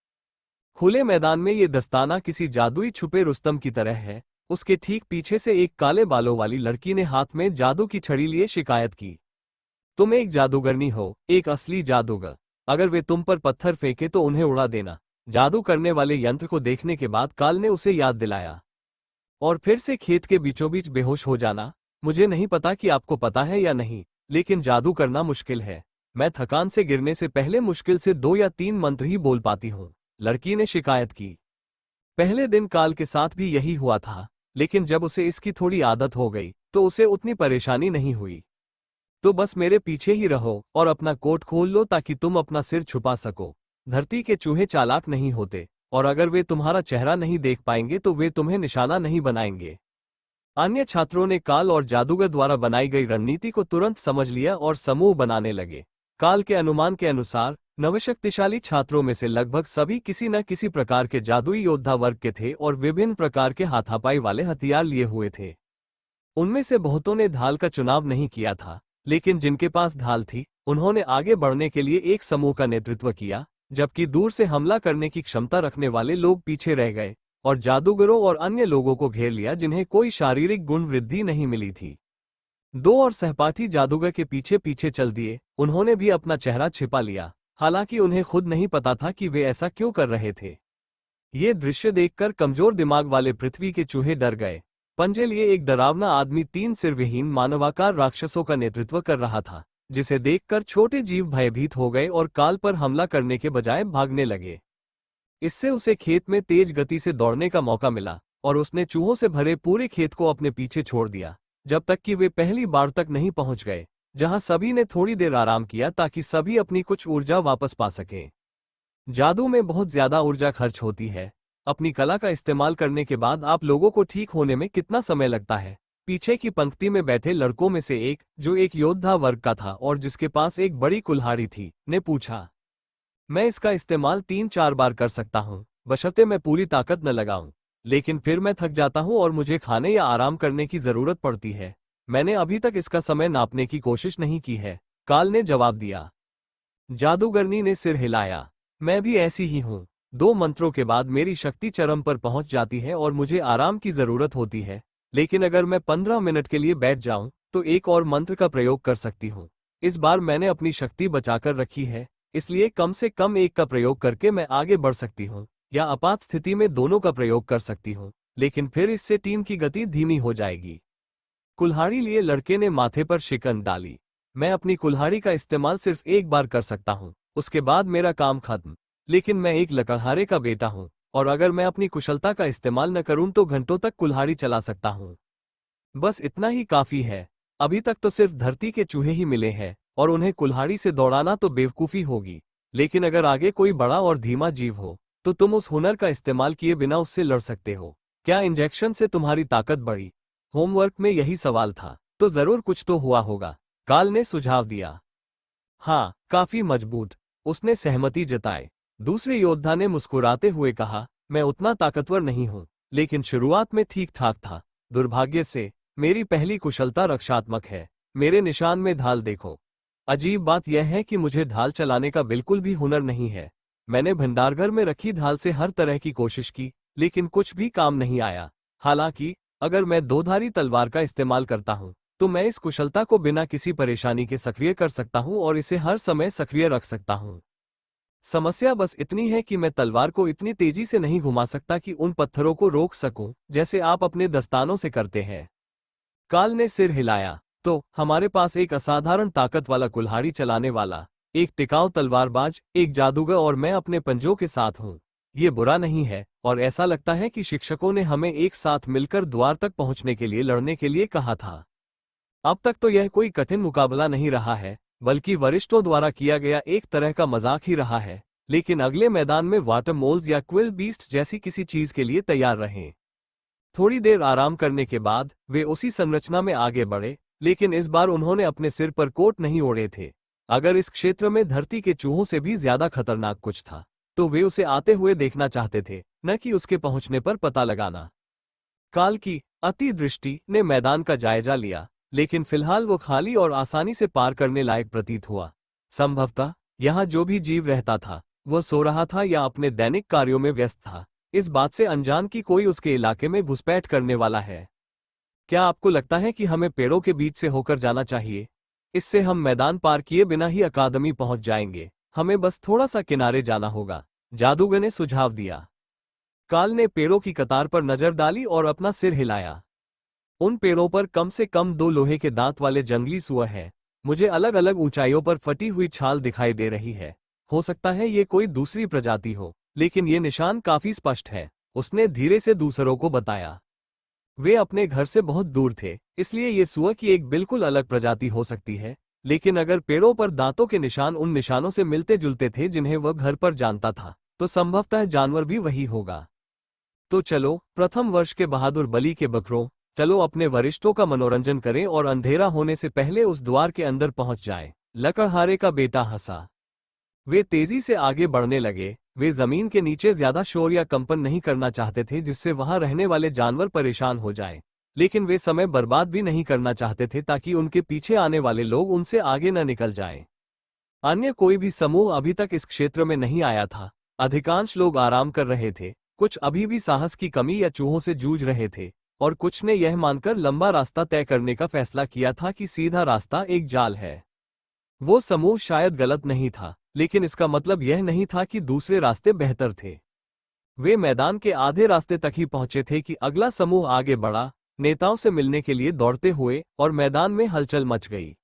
खुले मैदान में ये दस्ताना किसी जादुई छुपे रुस्तम की तरह है। उसके ठीक पीछे से एक काले बालों वाली लड़की ने हाथ में जादू की छड़ी लिए शिकायत की, तुम एक जादूगरनी हो, एक असली जादूगर। अगर वे तुम पर पत्थर फेंके तो उन्हें उड़ा देना। जादू करने वाले यंत्र को देखने के बाद काल ने उसे याद दिलाया। और फिर से खेत के बीचों बीच बेहोश हो जाना। मुझे नहीं पता कि आपको पता है या नहीं, लेकिन जादू करना मुश्किल है। मैं थकान से गिरने से पहले मुश्किल से 2 या 3 मंत्र ही बोल पाती हूँ, लड़की ने शिकायत की। पहले दिन काल के साथ भी यही हुआ था, लेकिन जब उसे इसकी थोड़ी आदत हो गई तो उसे उतनी परेशानी नहीं हुई। तो बस मेरे पीछे ही रहो और अपना कोट खोल लो ताकि तुम अपना सिर छुपा सको। धरती के चूहे चालाक नहीं होते, और अगर वे तुम्हारा चेहरा नहीं देख पाएंगे तो वे तुम्हें निशाना नहीं बनाएंगे। अन्य छात्रों ने काल और जादूगर द्वारा बनाई गई रणनीति को तुरंत समझ लिया और समूह बनाने लगे। काल के अनुमान के अनुसार नवशक्तिशाली छात्रों में से लगभग सभी किसी न किसी प्रकार के जादुई योद्धा वर्ग के थे और विभिन्न प्रकार के हाथापाई वाले हथियार लिए हुए थे। उनमें से बहुतों ने ढाल का चुनाव नहीं किया था, लेकिन जिनके पास ढाल थी उन्होंने आगे बढ़ने के लिए एक समूह का नेतृत्व किया, जबकि दूर से हमला करने की क्षमता रखने वाले लोग पीछे रह गए और जादूगरों और अन्य लोगों को घेर लिया जिन्हें कोई शारीरिक गुण वृद्धि नहीं मिली थी। 2 और सहपाठी जादूगर के पीछे पीछे चल दिए। उन्होंने भी अपना चेहरा छिपा लिया, हालांकि उन्हें खुद नहीं पता था कि वे ऐसा क्यों कर रहे थे। ये दृश्य देखकर कमजोर दिमाग वाले पृथ्वी के चूहे डर गए। पंजे लिए एक डरावना आदमी 3 सिर विहीन मानवाकार राक्षसों का नेतृत्व कर रहा था, जिसे देखकर छोटे जीव भयभीत हो गए और काल पर हमला करने के बजाय भागने लगे। इससे उसे खेत में तेज गति से दौड़ने का मौका मिला और उसने चूहों से भरे पूरे खेत को अपने पीछे छोड़ दिया, जब तक कि वे पहली बार तक नहीं पहुंच गए, जहां सभी ने थोड़ी देर आराम किया ताकि सभी अपनी कुछ ऊर्जा वापस पा सकें। जादू में बहुत ज्यादा ऊर्जा खर्च होती है। अपनी कला का इस्तेमाल करने के बाद आप लोगों को ठीक होने में कितना समय लगता है? पीछे की पंक्ति में बैठे लड़कों में से एक, जो एक योद्धा वर्ग का था और जिसके पास एक बड़ी कुल्हाड़ी थी, ने पूछा। मैं इसका इस्तेमाल 3-4 बार कर सकता हूँ, बशर्ते मैं पूरी ताकत न लगाऊं। लेकिन फिर मैं थक जाता हूँ और मुझे खाने या आराम करने की जरूरत पड़ती है। मैंने अभी तक इसका समय नापने की कोशिश नहीं की है, काल ने जवाब दिया। जादूगरनी ने सिर हिलाया। मैं भी ऐसी ही हूँ। 2 मंत्रों के बाद मेरी शक्ति चरम पर पहुंच जाती है और मुझे आराम की जरूरत होती है, लेकिन अगर मैं 15 मिनट के लिए बैठ जाऊं तो एक और मंत्र का प्रयोग कर सकती हूँ। इस बार मैंने अपनी शक्ति बचाकर रखी है, इसलिए कम से कम एक का प्रयोग करके मैं आगे बढ़ सकती हूँ, या आपात स्थिति में दोनों का प्रयोग कर सकती हूँ, लेकिन फिर इससे टीम की गति धीमी हो जाएगी। कुल्हाड़ी लिए लड़के ने माथे पर शिकन डाली। मैं अपनी कुल्हाड़ी का इस्तेमाल सिर्फ एक बार कर सकता हूँ, उसके बाद मेरा काम खत्म। लेकिन मैं एक लकड़हारे का बेटा हूँ, और अगर मैं अपनी कुशलता का इस्तेमाल न करूँ तो घंटों तक कुल्हाड़ी चला सकता हूँ। बस इतना ही काफी है। अभी तक तो सिर्फ धरती के चूहे ही मिले हैं और उन्हें कुल्हाड़ी से दौड़ाना तो बेवकूफ़ी होगी, लेकिन अगर आगे कोई बड़ा और धीमा जीव हो तो तुम उस हुनर का इस्तेमाल किए बिना उससे लड़ सकते हो। क्या इंजेक्शन से तुम्हारी ताकत बढ़ी? होमवर्क में यही सवाल था, तो जरूर कुछ तो हुआ होगा, काल ने सुझाव दिया। हाँ, काफी मजबूत, उसने सहमति जताई। दूसरे योद्धा ने मुस्कुराते हुए कहा, मैं उतना ताकतवर नहीं हूं, लेकिन शुरुआत में ठीक ठाक था। दुर्भाग्य से मेरी पहली कुशलता रक्षात्मक है। मेरे निशान में ढाल देखो। अजीब बात यह है कि मुझे ढाल चलाने का बिल्कुल भी हुनर नहीं है। मैंने भंडारघर में रखी ढाल से हर तरह की कोशिश की, लेकिन कुछ भी काम नहीं आया। हालांकि अगर मैं दोधारी तलवार का इस्तेमाल करता हूं, तो मैं इस कुशलता को बिना किसी परेशानी के सक्रिय कर सकता हूं और इसे हर समय सक्रिय रख सकता हूं। समस्या बस इतनी है कि मैं तलवार को इतनी तेजी से नहीं घुमा सकता कि उन पत्थरों को रोक सकूं, जैसे आप अपने दस्तानों से करते हैं। काल ने सिर हिलाया। तो हमारे पास एक असाधारण ताकत वाला कुल्हाड़ी चलाने वाला, एक टिकाऊ तलवारबाज, एक जादूगर और मैं अपने पंजों के साथ हूँ। ये बुरा नहीं है, और ऐसा लगता है कि शिक्षकों ने हमें एक साथ मिलकर द्वार तक पहुंचने के लिए लड़ने के लिए कहा था। अब तक तो यह कोई कठिन मुकाबला नहीं रहा है, बल्कि वरिष्ठों द्वारा किया गया एक तरह का मजाक ही रहा है। लेकिन अगले मैदान में वाटर मोल्स या क्विल बीस्ट जैसी किसी चीज के लिए तैयार रहें। थोड़ी देर आराम करने के बाद वे उसी संरचना में आगे बढ़े, लेकिन इस बार उन्होंने अपने सिर पर कोट नहीं ओढ़े थे। अगर इस क्षेत्र में धरती के चूहों से भी ज्यादा खतरनाक कुछ था, तो वे उसे आते हुए देखना चाहते थे, न कि उसके पहुंचने पर पता लगाना। काल की अति दृष्टि ने मैदान का जायजा लिया, लेकिन फिलहाल वो खाली और आसानी से पार करने लायक प्रतीत हुआ। संभवतः यहाँ जो भी जीव रहता था, वह सो रहा था या अपने दैनिक कार्यों में व्यस्त था, इस बात से अनजान कि कोई उसके इलाके में घुसपैठ करने वाला है। क्या आपको लगता है कि हमें पेड़ों के बीच से होकर जाना चाहिए? इससे हम मैदान पार किए बिना ही अकादमी पहुंच जाएंगे। हमें बस थोड़ा सा किनारे जाना होगा, जादूगर ने सुझाव दिया। काल ने पेड़ों की कतार पर नजर डाली और अपना सिर हिलाया। उन पेड़ों पर कम से कम 2 लोहे के दांत वाले जंगली सुअर हैं। मुझे अलग अलग ऊंचाइयों पर फटी हुई छाल दिखाई दे रही है। हो सकता है ये कोई दूसरी प्रजाति हो, लेकिन ये निशान काफी स्पष्ट है, उसने धीरे से दूसरों को बताया। वे अपने घर से बहुत दूर थे, इसलिए ये सुअर की एक बिल्कुल अलग प्रजाति हो सकती है। लेकिन अगर पेड़ों पर दांतों के निशान उन निशानों से मिलते जुलते थे जिन्हें वह घर पर जानता था, तो संभवतः जानवर भी वही होगा। तो चलो, प्रथम वर्ष के बहादुर बली के बकरों, चलो अपने वरिष्ठों का मनोरंजन करें और अंधेरा होने से पहले उस द्वार के अंदर पहुंच जाएं। लकड़हारे का बेटा हंसा। वे तेजी से आगे बढ़ने लगे। वे जमीन के नीचे ज्यादा शोर या कंपन नहीं करना चाहते थे जिससे वहां रहने वाले जानवर परेशान हो जाएं, लेकिन वे समय बर्बाद भी नहीं करना चाहते थे ताकि उनके पीछे आने वाले लोग उनसे आगे न निकल जाएं। अन्य कोई भी समूह अभी तक इस क्षेत्र में नहीं आया था। अधिकांश लोग आराम कर रहे थे, कुछ अभी भी साहस की कमी या चूहों से जूझ रहे थे, और कुछ ने यह मानकर लंबा रास्ता तय करने का फैसला किया था कि सीधा रास्ता एक जाल है। वो समूह शायद गलत नहीं था, लेकिन इसका मतलब यह नहीं था कि दूसरे रास्ते बेहतर थे। वे मैदान के आधे रास्ते तक ही पहुंचे थे कि अगला समूह आगे बढ़ा, नेताओं से मिलने के लिए दौड़ते हुए, और मैदान में हलचल मच गई।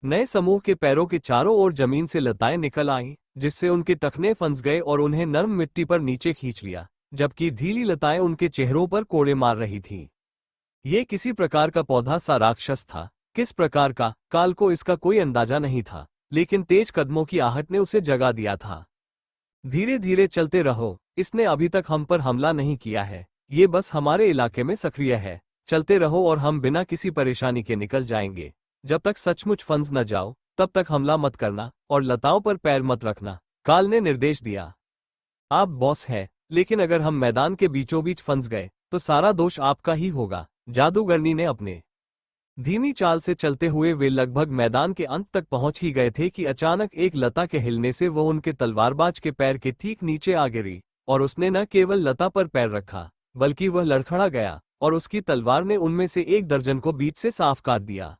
नए समूह के पैरों के चारों ओर जमीन से लताएं निकल आईं, जिससे उनके टखने फंस गए और उन्हें नर्म मिट्टी पर नीचे खींच लिया, जबकि ढीली लताएं उनके चेहरों पर कोड़े मार रही थीं। ये किसी प्रकार का पौधा सा राक्षस था। किस प्रकार का, काल को इसका कोई अंदाजा नहीं था, लेकिन तेज कदमों की आहट ने उसे जगा दिया था। धीरे धीरे चलते रहो, इसने अभी तक हम पर हमला नहीं किया है, ये बस हमारे इलाके में सक्रिय है। चलते रहो और हम बिना किसी परेशानी के निकल जाएंगे। जब तक सचमुच फंस न जाओ, तब तक हमला मत करना और लताओं पर पैर मत रखना, काल ने निर्देश दिया। आप बॉस हैं, लेकिन अगर हम मैदान के बीचों बीच फंस गए, तो सारा दोष आपका ही होगा, जादूगरनी ने अपने धीमी चाल से चलते हुए वे लगभग मैदान के अंत तक पहुंच ही गए थे कि अचानक एक लता के हिलने से वह उनके तलवारबाज के पैर के ठीक नीचे आ गिरी, और उसने न केवल लता पर पैर रखा, बल्कि वह लड़खड़ा गया, और उसकी तलवार ने उनमें से एक दर्जन को बीच से साफ काट दिया।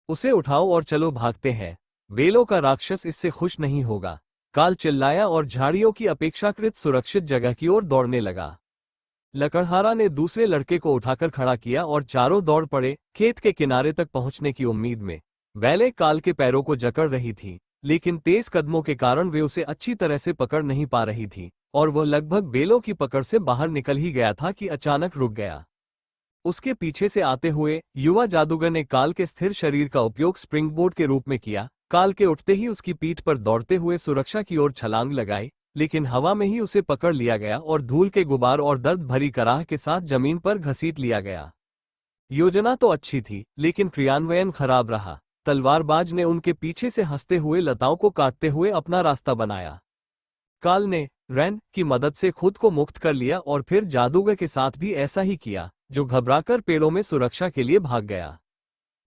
उसे उठाओ और चलो, भागते हैं। बेलों का राक्षस इससे खुश नहीं होगा, काल चिल्लाया और झाड़ियों की अपेक्षाकृत सुरक्षित जगह की ओर दौड़ने लगा। लकड़हारा ने दूसरे लड़के को उठाकर खड़ा किया और चारों दौड़ पड़े, खेत के किनारे तक पहुंचने की उम्मीद में। बैलें काल के पैरों को जकड़ रही थी, लेकिन तेज कदमों के कारण वे उसे अच्छी तरह से पकड़ नहीं पा रही थी, और वह लगभग बेलों की पकड़ से बाहर निकल ही गया था कि अचानक रुक गया। उसके पीछे से आते हुए युवा जादूगर ने काल के स्थिर शरीर का उपयोग स्प्रिंगबोर्ड के रूप में किया। काल के उठते ही उसकी पीठ पर दौड़ते हुए सुरक्षा की ओर छलांग लगाई, लेकिन हवा में ही उसे पकड़ लिया गया और धूल के गुबार और दर्द भरी कराह के साथ जमीन पर घसीट लिया गया। योजना तो अच्छी थी, लेकिन क्रियान्वयन खराब रहा। तलवारबाज ने उनके पीछे से हंसते हुए लताओं को काटते हुए अपना रास्ता बनाया। काल ने रैन की मदद से खुद को मुक्त कर लिया और फिर जादूगर के साथ भी ऐसा ही किया, जो घबराकर पेड़ों में सुरक्षा के लिए भाग गया।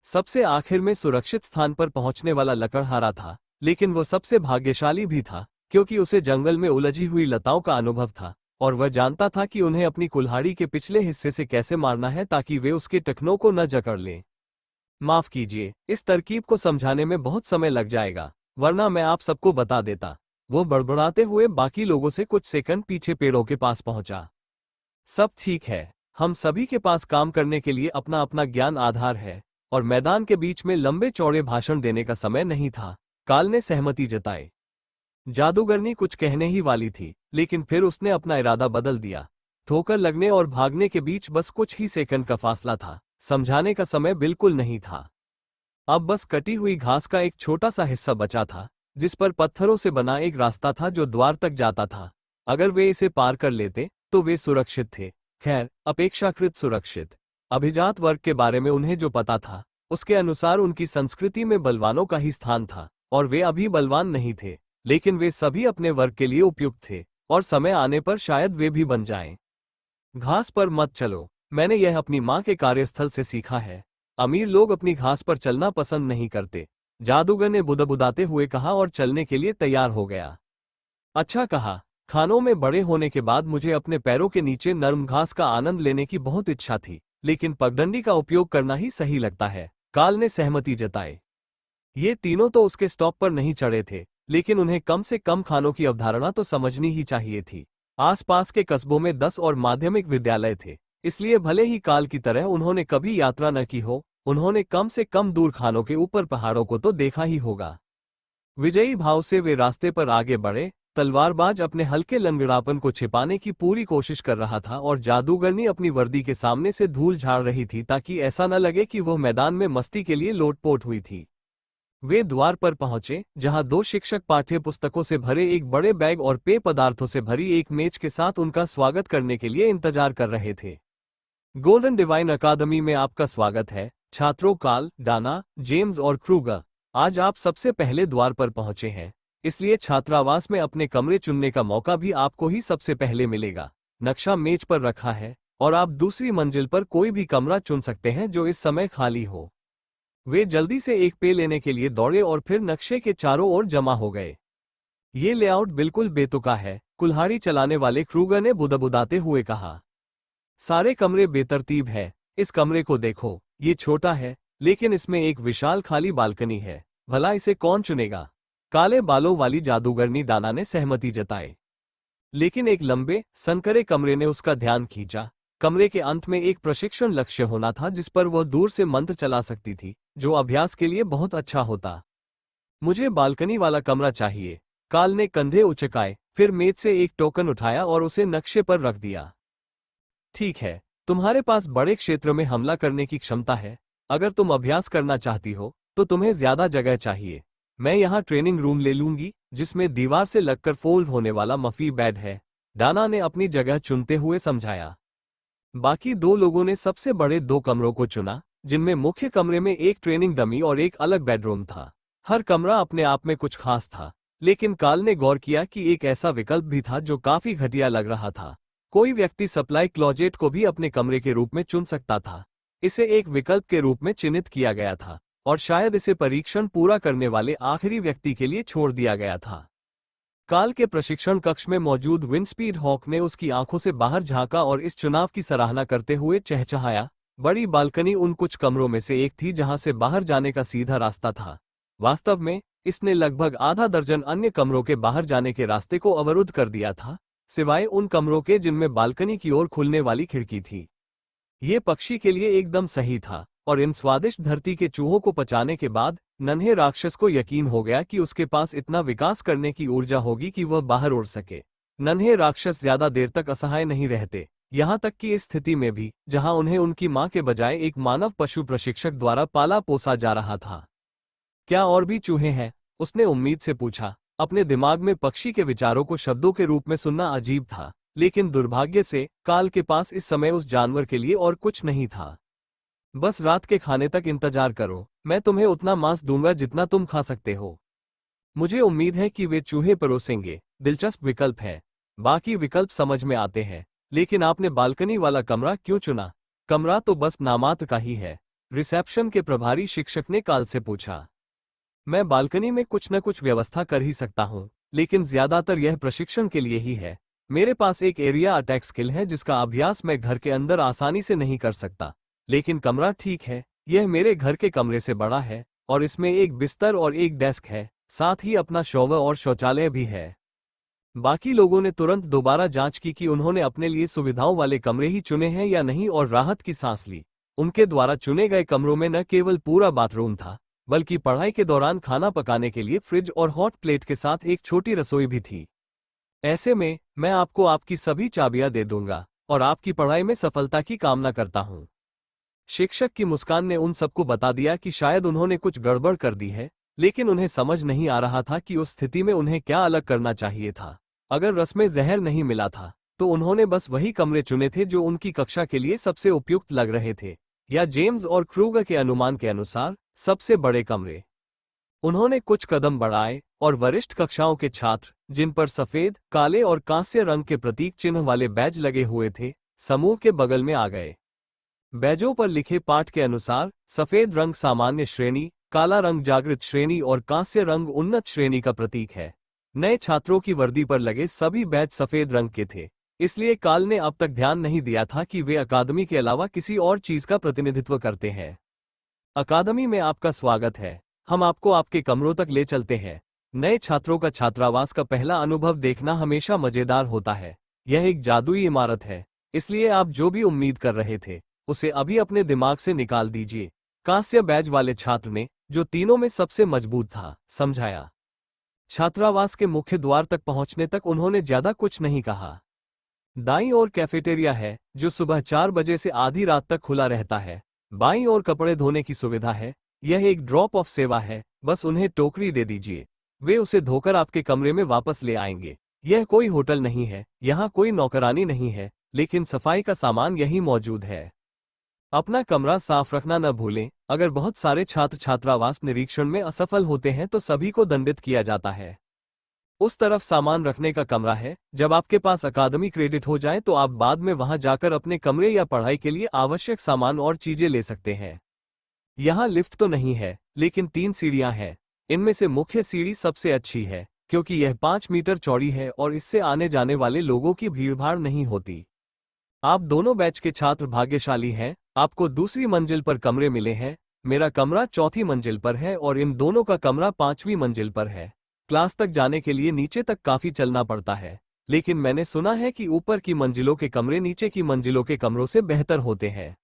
सबसे आखिर में सुरक्षित स्थान पर पहुंचने वाला लकड़हारा था, लेकिन वो सबसे भाग्यशाली भी था, क्योंकि उसे जंगल में उलझी हुई लताओं का अनुभव था और वह जानता था कि उन्हें अपनी कुल्हाड़ी के पिछले हिस्से से कैसे मारना है ताकि वे उसके टखनों को न जकड़ लें। माफ कीजिए, इस तरकीब को समझाने में बहुत समय लग जाएगा, वरना मैं आप सबको बता देता। वो बड़बड़ाते हुए बाकी लोगों से कुछ सेकंड पीछे पेड़ों के पास पहुंचा। सब ठीक है, हम सभी के पास काम करने के लिए अपना अपना ज्ञान आधार है और मैदान के बीच में लंबे चौड़े भाषण देने का समय नहीं था। काल ने सहमति जताई। जादूगरनी कुछ कहने ही वाली थी, लेकिन फिर उसने अपना इरादा बदल दिया। ठोकर लगने और भागने के बीच बस कुछ ही सेकंड का फासला था, समझाने का समय बिल्कुल नहीं था। अब बस कटी हुई घास का एक छोटा सा हिस्सा बचा था, जिस पर पत्थरों से बना एक रास्ता था जो द्वार तक जाता था। अगर वे इसे पार कर लेते तो वे सुरक्षित थे, खैर अपेक्षाकृत सुरक्षित। अभिजात वर्ग के बारे में उन्हें जो पता था, उसके अनुसार उनकी संस्कृति में बलवानों का ही स्थान था और वे अभी बलवान नहीं थे, लेकिन वे सभी अपने वर्ग के लिए उपयुक्त थे और समय आने पर शायद वे भी बन जाएं। घास पर मत चलो, मैंने यह अपनी माँ के कार्यस्थल से सीखा है। अमीर लोग अपनी घास पर चलना पसंद नहीं करते। जादूगर ने बुदबुदाते हुए कहा और चलने के लिए तैयार हो गया। अच्छा कहा, खानों में बड़े होने के बाद मुझे अपने पैरों के नीचे नरम घास का आनंद लेने की बहुत इच्छा थी, लेकिन पगडंडी का उपयोग करना ही सही लगता है। काल ने सहमति जताई। ये तीनों तो उसके स्टॉप पर नहीं चढ़े थे, लेकिन उन्हें कम से कम खानों की अवधारणा तो समझनी ही चाहिए थी। आसपास के कस्बों में 10 और माध्यमिक विद्यालय थे, इसलिए भले ही काल की तरह उन्होंने कभी यात्रा न की हो, उन्होंने कम से कम दूर खानों के ऊपर पहाड़ों को तो देखा ही होगा। विजयी भाव से वे रास्ते पर आगे बढ़े। तलवारबाज अपने हल्के लंगड़ापन को छिपाने की पूरी कोशिश कर रहा था और जादूगरनी अपनी वर्दी के सामने से धूल झाड़ रही थी ताकि ऐसा न लगे कि वह मैदान में मस्ती के लिए लोटपोट हुई थी। वे द्वार पर पहुंचे, जहां 2 शिक्षक पाठ्य पुस्तकों से भरे एक बड़े बैग और पेय पदार्थों से भरी एक मेज के साथ उनका स्वागत करने के लिए इंतजार कर रहे थे। गोल्डन डिवाइन अकादमी में आपका स्वागत है छात्रों। काल, डाना, जेम्स और क्रूगर, आज आप सबसे पहले द्वार पर पहुंचे हैं, इसलिए छात्रावास में अपने कमरे चुनने का मौका भी आपको ही सबसे पहले मिलेगा। नक्शा मेज पर रखा है और आप दूसरी मंजिल पर कोई भी कमरा चुन सकते हैं जो इस समय खाली हो। वे जल्दी से एक पेय लेने के लिए दौड़े और फिर नक्शे के चारों ओर जमा हो गए। ये लेआउट बिल्कुल बेतुका है, कुल्हाड़ी चलाने वाले क्रूगर ने बुदबुदाते हुए कहा। सारे कमरे बेतरतीब है, इस कमरे को देखो, ये छोटा है, लेकिन इसमें एक विशाल खाली बालकनी है, भला इसे कौन चुनेगा? काले बालों वाली जादूगरनी डाना ने सहमति जताई। लेकिन एक लंबे, संकरे कमरे ने उसका ध्यान खींचा। कमरे के अंत में एक प्रशिक्षण लक्ष्य होना था जिस पर वह दूर से मंत्र चला सकती थी, जो अभ्यास के लिए बहुत अच्छा होता। मुझे बालकनी वाला कमरा चाहिए। काल ने कंधे उचकाए, फिर मेज से एक टोकन उठाया और उसे नक्शे पर रख दिया। ठीक है, तुम्हारे पास बड़े क्षेत्र में हमला करने की क्षमता है। अगर तुम अभ्यास करना चाहती हो तो तुम्हें ज्यादा जगह चाहिए। मैं यहाँ ट्रेनिंग रूम ले लूंगी, जिसमें दीवार से लगकर फोल्ड होने वाला मफी बेड है, डाना ने अपनी जगह चुनते हुए समझाया। बाकी 2 लोगों ने सबसे बड़े 2 कमरों को चुना, जिनमें मुख्य कमरे में एक ट्रेनिंग डमी और एक अलग बेडरूम था। हर कमरा अपने आप में कुछ खास था, लेकिन काल ने गौर किया कि एक ऐसा विकल्प भी था जो काफी घटिया लग रहा था। कोई व्यक्ति सप्लाई क्लोजेट को भी अपने कमरे के रूप में चुन सकता था। इसे एक विकल्प के रूप में चिन्हित किया गया था और शायद इसे परीक्षण पूरा करने वाले आखिरी व्यक्ति के लिए छोड़ दिया गया था। काल के प्रशिक्षण कक्ष में मौजूद विंडस्पीड हॉक ने उसकी आंखों से बाहर झांका और इस चुनाव की सराहना करते हुए चहचहाया। बड़ी बालकनी उन कुछ कमरों में से एक थी जहां से बाहर जाने का सीधा रास्ता था। वास्तव में इसने लगभग आधा दर्जन अन्य कमरों के बाहर जाने के रास्ते को अवरुद्ध कर दिया था, सिवाय उन कमरों के जिनमें बालकनी की ओर खुलने वाली खिड़की थी। ये पक्षी के लिए एकदम सही था और इन स्वादिष्ट धरती के चूहों को पचाने के बाद नन्हे राक्षस को यकीन हो गया कि उसके पास इतना विकास करने की ऊर्जा होगी कि वह बाहर उड़ सके। नन्हे राक्षस ज्यादा देर तक असहाय नहीं रहते, यहाँ तक कि इस स्थिति में भी जहाँ उन्हें उनकी माँ के बजाय एक मानव पशु प्रशिक्षक द्वारा पाला पोसा जा रहा था। क्या और भी चूहे हैं? उसने उम्मीद से पूछा। अपने दिमाग में पक्षी के विचारों को शब्दों के रूप में सुनना अजीब था, लेकिन दुर्भाग्य से काल के पास इस समय उस जानवर के लिए और कुछ नहीं था। बस रात के खाने तक इंतजार करो, मैं तुम्हें उतना मांस दूंगा जितना तुम खा सकते हो। मुझे उम्मीद है कि वे चूहे परोसेंगे। दिलचस्प विकल्प है। बाकी विकल्प समझ में आते हैं, लेकिन आपने बालकनी वाला कमरा क्यों चुना? कमरा तो बस नामात्र का ही है। रिसेप्शन के प्रभारी शिक्षक ने काल से पूछा। मैं बालकनी में कुछ न कुछ व्यवस्था कर ही सकता हूँ, लेकिन ज्यादातर यह प्रशिक्षण के लिए ही है। मेरे पास एक एरिया अटैक स्किल है जिसका अभ्यास मैं घर के अंदर आसानी से नहीं कर सकता, लेकिन कमरा ठीक है, यह मेरे घर के कमरे से बड़ा है और इसमें एक बिस्तर और एक डेस्क है, साथ ही अपना शॉवर और शौचालय भी है। बाकी लोगों ने तुरंत दोबारा जांच की कि उन्होंने अपने लिए सुविधाओं वाले कमरे ही चुने हैं या नहीं और राहत की सांस ली। उनके द्वारा चुने गए कमरों में न केवल पूरा बाथरूम था, बल्कि पढ़ाई के दौरान खाना पकाने के लिए फ्रिज और हॉट प्लेट के साथ एक छोटी रसोई भी थी। ऐसे में मैं आपको आपकी सभी चाबियां दे दूंगा और आपकी पढ़ाई में सफलता की कामना करता हूं। शिक्षक की मुस्कान ने उन सबको बता दिया कि शायद उन्होंने कुछ गड़बड़ कर दी है, लेकिन उन्हें समझ नहीं आ रहा था कि उस स्थिति में उन्हें क्या अलग करना चाहिए था। अगर रस में जहर नहीं मिला था, तो उन्होंने बस वही कमरे चुने थे जो उनकी कक्षा के लिए सबसे उपयुक्त लग रहे थे, या जेम्स और क्रूगर के अनुमान के अनुसार सबसे बड़े कमरे। उन्होंने कुछ कदम बढ़ाए और वरिष्ठ कक्षाओं के छात्र, जिन पर सफेद, काले और कांस्य रंग के प्रतीक चिन्ह वाले बैज लगे हुए थे, समूह के बगल में आ गए। बैजों पर लिखे पाठ के अनुसार सफेद रंग सामान्य श्रेणी, काला रंग जागृत श्रेणी और कांस्य रंग उन्नत श्रेणी का प्रतीक है। नए छात्रों की वर्दी पर लगे सभी बैज सफेद रंग के थे, इसलिए काल ने अब तक ध्यान नहीं दिया था कि वे अकादमी के अलावा किसी और चीज का प्रतिनिधित्व करते हैं। अकादमी में आपका स्वागत है, हम आपको आपके कमरों तक ले चलते हैं। नए छात्रों का छात्रावास का पहला अनुभव देखना हमेशा मजेदार होता है। यह एक जादुई इमारत है, इसलिए आप जो भी उम्मीद कर रहे थे उसे अभी अपने दिमाग से निकाल दीजिए, कांस्य बैज वाले छात्र ने, जो तीनों में सबसे मजबूत था, समझाया। छात्रावास के मुख्य द्वार तक पहुंचने तक उन्होंने ज्यादा कुछ नहीं कहा। दाईं ओर कैफेटेरिया है, जो सुबह 4 बजे से आधी रात तक खुला रहता है। बाईं ओर कपड़े धोने की सुविधा है, यह एक ड्रॉप ऑफ सेवा है, बस उन्हें टोकरी दे दीजिए, वे उसे धोकर आपके कमरे में वापस ले आएंगे। यह कोई होटल नहीं है, यहाँ कोई नौकरानी नहीं है, लेकिन सफाई का सामान यहीं मौजूद है। अपना कमरा साफ रखना न भूलें। अगर बहुत सारे छात्र छात्रावास निरीक्षण में असफल होते हैं तो सभी को दंडित किया जाता है। उस तरफ सामान रखने का कमरा है, जब आपके पास अकादमी क्रेडिट हो जाए तो आप बाद में वहां जाकर अपने कमरे या पढ़ाई के लिए आवश्यक सामान और चीजें ले सकते हैं। यहाँ लिफ्ट तो नहीं है, लेकिन 3 सीढ़ियां हैं। इनमें से मुख्य सीढ़ी सबसे अच्छी है, क्योंकि यह 5 मीटर चौड़ी है और इससे आने जाने वाले लोगों की भीड़भाड़ नहीं होती। आप दोनों बैच के छात्र भाग्यशाली हैं, आपको दूसरी मंजिल पर कमरे मिले हैं। मेरा कमरा चौथी मंजिल पर है और इन दोनों का कमरा 5वीं मंजिल पर है। क्लास तक जाने के लिए नीचे तक काफी चलना पड़ता है, लेकिन मैंने सुना है कि ऊपर की मंजिलों के कमरे नीचे की मंजिलों के कमरों से बेहतर होते हैं।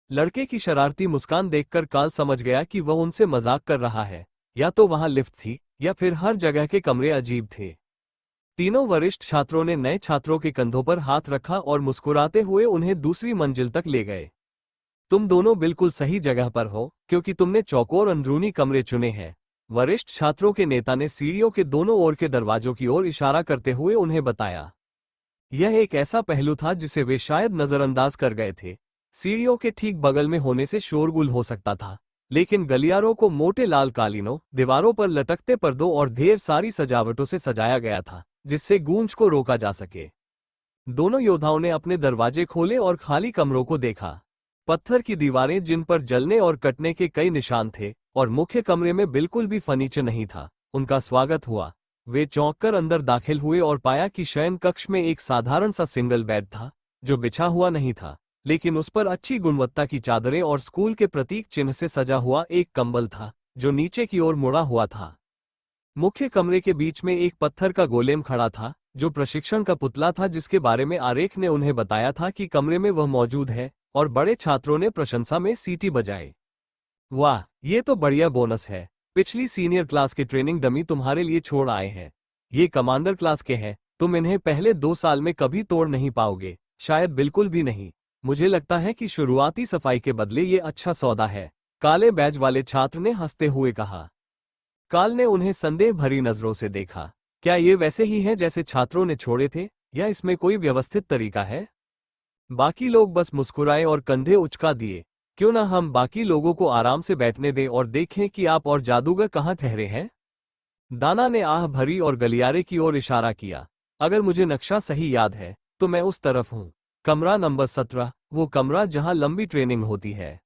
लड़के की शरारती मुस्कान देखकर काल समझ गया कि वह उनसे मजाक कर रहा है। या तो वहां लिफ्ट थी, या फिर हर जगह के कमरे अजीब थे। तीनों वरिष्ठ छात्रों ने नए छात्रों के कंधों पर हाथ रखा और मुस्कुराते हुए उन्हें दूसरी मंजिल तक ले गए। तुम दोनों बिल्कुल सही जगह पर हो, क्योंकि तुमने चौकोर अंदरूनी कमरे चुने हैं, वरिष्ठ छात्रों के नेता ने सीढ़ियों के दोनों ओर के दरवाजों की ओर इशारा करते हुए उन्हें बताया। यह एक ऐसा पहलू था जिसे वे शायद नजरअंदाज कर गए थे। सीढ़ियों के ठीक बगल में होने से शोरगुल हो सकता था, लेकिन गलियारों को मोटे लाल कालीनों, दीवारों पर लटकते पर्दों और ढेर सारी सजावटों से सजाया गया था, जिससे गूंज को रोका जा सके। दोनों योद्धाओं ने अपने दरवाजे खोले और खाली कमरों को देखा। पत्थर की दीवारें जिन पर जलने और कटने के कई निशान थे, और मुख्य कमरे में बिल्कुल भी फर्नीचर नहीं था। उनका स्वागत हुआ। वे चौंक कर अंदर दाखिल हुए और पाया कि शयन कक्ष में एक साधारण सा सिंगल बेड था, जो बिछा हुआ नहीं था, लेकिन उस पर अच्छी गुणवत्ता की चादरें और स्कूल के प्रतीक चिन्ह से सजा हुआ एक कंबल था, जो नीचे की ओर मुड़ा हुआ था। मुख्य कमरे के बीच में एक पत्थर का गोलेम खड़ा था, जो प्रशिक्षण का पुतला था, जिसके बारे में आरेख ने उन्हें बताया था कि कमरे में वह मौजूद है, और बड़े छात्रों ने प्रशंसा में सीटी बजाई। वाह, ये तो बढ़िया बोनस है। पिछली सीनियर क्लास के ट्रेनिंग डमी तुम्हारे लिए छोड़ आए हैं। ये कमांडर क्लास के हैं, तुम इन्हें पहले 2 साल में कभी तोड़ नहीं पाओगे, शायद बिल्कुल भी नहीं। मुझे लगता है कि शुरुआती सफाई के बदले ये अच्छा सौदा है, काले बैज वाले छात्र ने हंसते हुए कहा। काल ने उन्हें संदेह भरी नजरों से देखा। क्या ये वैसे ही है जैसे छात्रों ने छोड़े थे, या इसमें कोई व्यवस्थित तरीका है? बाकी लोग बस मुस्कुराए और कंधे उचका दिए। क्यों ना हम बाकी लोगों को आराम से बैठने दें और देखें कि आप और जादूगर कहाँ ठहरे हैं। दाना ने आह भरी और गलियारे की ओर इशारा किया। अगर मुझे नक्शा सही याद है तो मैं उस तरफ हूँ। कमरा नंबर 17, वो कमरा जहाँ लंबी ट्रेनिंग होती है।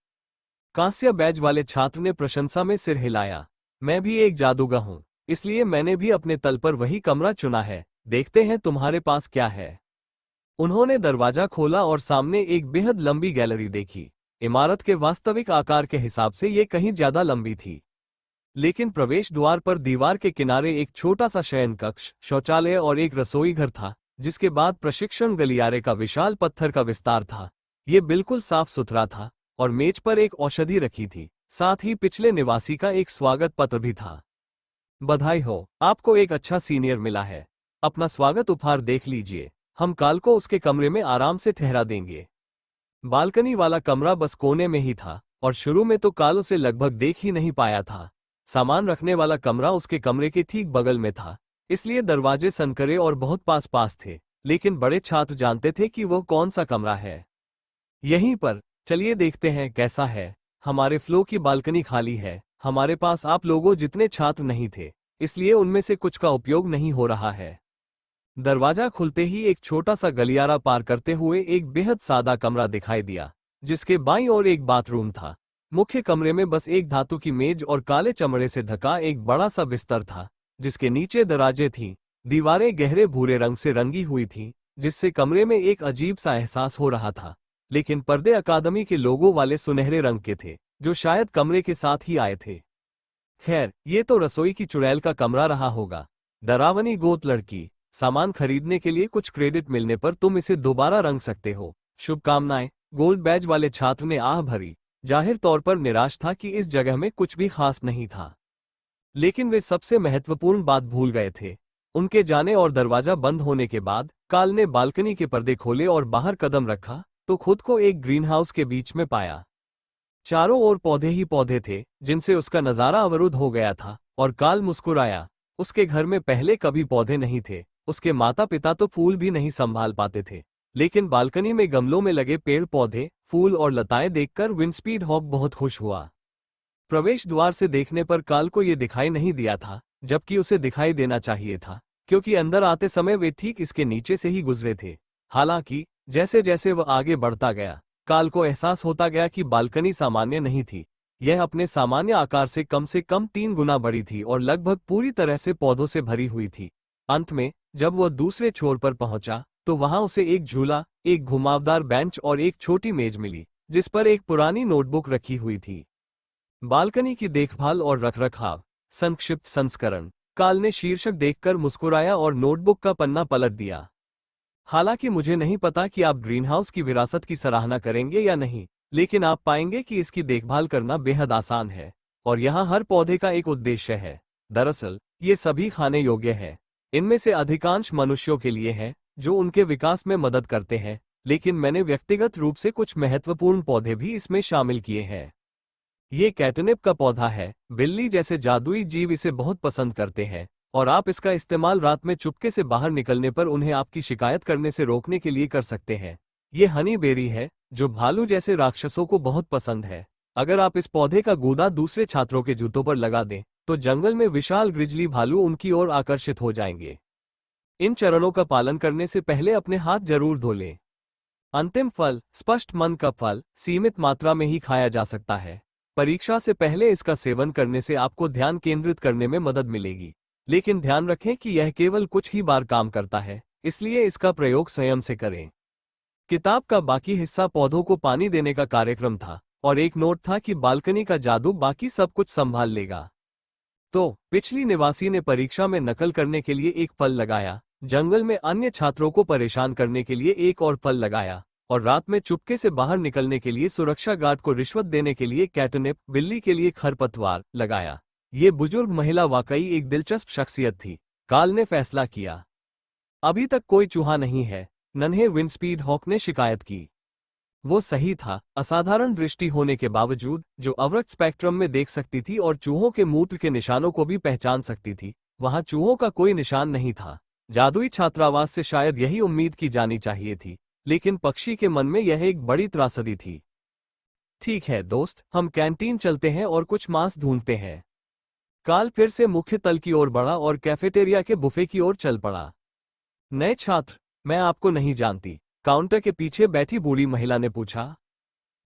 कांस्य बैज वाले छात्र ने प्रशंसा में सिर हिलाया। मैं भी एक जादूगर हूँ, इसलिए मैंने भी अपने तल पर वही कमरा चुना है। देखते हैं तुम्हारे पास क्या है। उन्होंने दरवाजा खोला और सामने एक बेहद लंबी गैलरी देखी। इमारत के वास्तविक आकार के हिसाब से ये कहीं ज्यादा लंबी थी, लेकिन प्रवेश द्वार पर दीवार के किनारे एक छोटा सा शयन कक्ष, शौचालय और एक रसोई घर था, जिसके बाद प्रशिक्षण गलियारे का विशाल पत्थर का विस्तार था। ये बिल्कुल साफ सुथरा था और मेज पर एक औषधि रखी थी। साथ ही पिछले निवासी का एक स्वागत पत्र भी था। बधाई हो, आपको एक अच्छा सीनियर मिला है। अपना स्वागत उपहार देख लीजिए। हम काल को उसके कमरे में आराम से ठहरा देंगे। बालकनी वाला कमरा बस कोने में ही था और शुरू में तो काल उसे लगभग देख ही नहीं पाया था। सामान रखने वाला कमरा उसके कमरे के ठीक बगल में था, इसलिए दरवाजे सनकरे और बहुत पास पास थे। लेकिन बड़े छात्र जानते थे कि वो कौन सा कमरा है। यहीं पर चलिए देखते हैं कैसा है। हमारे फ्लो की बालकनी खाली है। हमारे पास आप लोगों जितने छात्र नहीं थे, इसलिए उनमें से कुछ का उपयोग नहीं हो रहा है। दरवाजा खुलते ही एक छोटा सा गलियारा पार करते हुए एक बेहद सादा कमरा दिखाई दिया, जिसके बाईं ओर एक बाथरूम था। मुख्य कमरे में बस एक धातु की मेज और काले चमड़े से ढका एक बड़ा सा बिस्तर था, जिसके नीचे दराजें थीं। दीवारें गहरे भूरे रंग से रंगी हुई थीं, जिससे कमरे में एक अजीब सा एहसास हो रहा था। लेकिन पर्दे अकादमी के लोगों वाले सुनहरे रंग के थे, जो शायद कमरे के साथ ही आए थे। खैर, ये तो रसोई की चुड़ैल का कमरा रहा होगा। डरावनी गोत लड़की, सामान खरीदने के लिए कुछ क्रेडिट मिलने पर तुम इसे दोबारा रंग सकते हो। शुभकामनाएं। गोल्ड बैज वाले छात्र ने आह भरी। जाहिर तौर पर निराश था कि इस जगह में कुछ भी खास नहीं था, लेकिन वे सबसे महत्वपूर्ण बात भूल गए थे। उनके जाने और दरवाजा बंद होने के बाद काल ने बालकनी के पर्दे खोले और बाहर कदम रखा तो खुद को एक ग्रीनहाउस के बीच में पाया। चारों ओर पौधे ही पौधे थे, जिनसे उसका नजारा अवरुद्ध हो गया था। और काल मुस्कुराया। उसके घर में पहले कभी पौधे नहीं थे। उसके माता पिता तो फूल भी नहीं संभाल पाते थे, लेकिन बालकनी में गमलों में लगे पेड़ पौधे, फूल और लताएं देखकर विंडस्पीड हॉक बहुत खुश हुआ। प्रवेश द्वार से देखने पर काल को यह दिखाई नहीं दिया था, जबकि उसे दिखाई देना चाहिए था, क्योंकि अंदर आते समय वे ठीक इसके नीचे से ही गुजरे थे। हालांकि जैसे जैसे वह आगे बढ़ता गया, काल को एहसास होता गया कि बालकनी सामान्य नहीं थी। यह अपने सामान्य आकार से कम 3 गुना बड़ी थी और लगभग पूरी तरह से पौधों से भरी हुई थी। अंत में जब वह दूसरे छोर पर पहुंचा तो वहां उसे एक झूला, एक घुमावदार बेंच और एक छोटी मेज मिली, जिस पर एक पुरानी नोटबुक रखी हुई थी। बालकनी की देखभाल और रखरखाव, संक्षिप्त संस्करण। काल ने शीर्षक देखकर मुस्कुराया और नोटबुक का पन्ना पलट दिया। हालांकि मुझे नहीं पता कि आप ग्रीनहाउस की विरासत की सराहना करेंगे या नहीं, लेकिन आप पाएंगे कि इसकी देखभाल करना बेहद आसान है और यहाँ हर पौधे का एक उद्देश्य है। दरअसल ये सभी खाने योग्य है। इनमें से अधिकांश मनुष्यों के लिए है, जो उनके विकास में मदद करते हैं, लेकिन मैंने व्यक्तिगत रूप से कुछ महत्वपूर्ण पौधे भी इसमें शामिल किए हैं। ये कैटनिप का पौधा है। बिल्ली जैसे जादुई जीव इसे बहुत पसंद करते हैं और आप इसका इस्तेमाल रात में चुपके से बाहर निकलने पर उन्हें आपकी शिकायत करने से रोकने के लिए कर सकते हैं। ये हनी बेरी है, जो भालू जैसे राक्षसों को बहुत पसंद है। अगर आप इस पौधे का गूदा दूसरे छात्रों के जूतों पर लगा दें, तो जंगल में विशाल ग्रिजली भालू उनकी ओर आकर्षित हो जाएंगे। इन चरणों का पालन करने से पहले अपने हाथ जरूर धो लें। अंतिम फल, स्पष्ट मन का फल, सीमित मात्रा में ही खाया जा सकता है। परीक्षा से पहले इसका सेवन करने से आपको ध्यान केंद्रित करने में मदद मिलेगी, लेकिन ध्यान रखें कि यह केवल कुछ ही बार काम करता है, इसलिए इसका प्रयोग संयम से करें। किताब का बाकी हिस्सा पौधों को पानी देने का कार्यक्रम था और एक नोट था कि बालकनी का जादू बाकी सब कुछ संभाल लेगा। तो पिछली निवासी ने परीक्षा में नकल करने के लिए एक फल लगाया, जंगल में अन्य छात्रों को परेशान करने के लिए एक और फल लगाया, और रात में चुपके से बाहर निकलने के लिए सुरक्षा गार्ड को रिश्वत देने के लिए कैटनिप, बिल्ली के लिए खरपतवार लगाया। ये बुजुर्ग महिला वाकई एक दिलचस्प शख्सियत थी, काल ने फैसला किया। अभी तक कोई चूहा नहीं है, नन्हे विंडस्पीड हॉक ने शिकायत की। वो सही था। असाधारण दृष्टि होने के बावजूद, जो अवरक्त स्पेक्ट्रम में देख सकती थी और चूहों के मूत्र के निशानों को भी पहचान सकती थी, वहां चूहों का कोई निशान नहीं था। जादुई छात्रावास से शायद यही उम्मीद की जानी चाहिए थी, लेकिन पक्षी के मन में यह एक बड़ी त्रासदी थी। ठीक है दोस्त, हम कैंटीन चलते हैं और कुछ मांस ढूंढते हैं। काल फिर से मुख्य तल की ओर बढ़ा और कैफेटेरिया के बुफे की ओर चल पड़ा। नए छात्र, मैं आपको नहीं जानती, काउंटर के पीछे बैठी बूढ़ी महिला ने पूछा।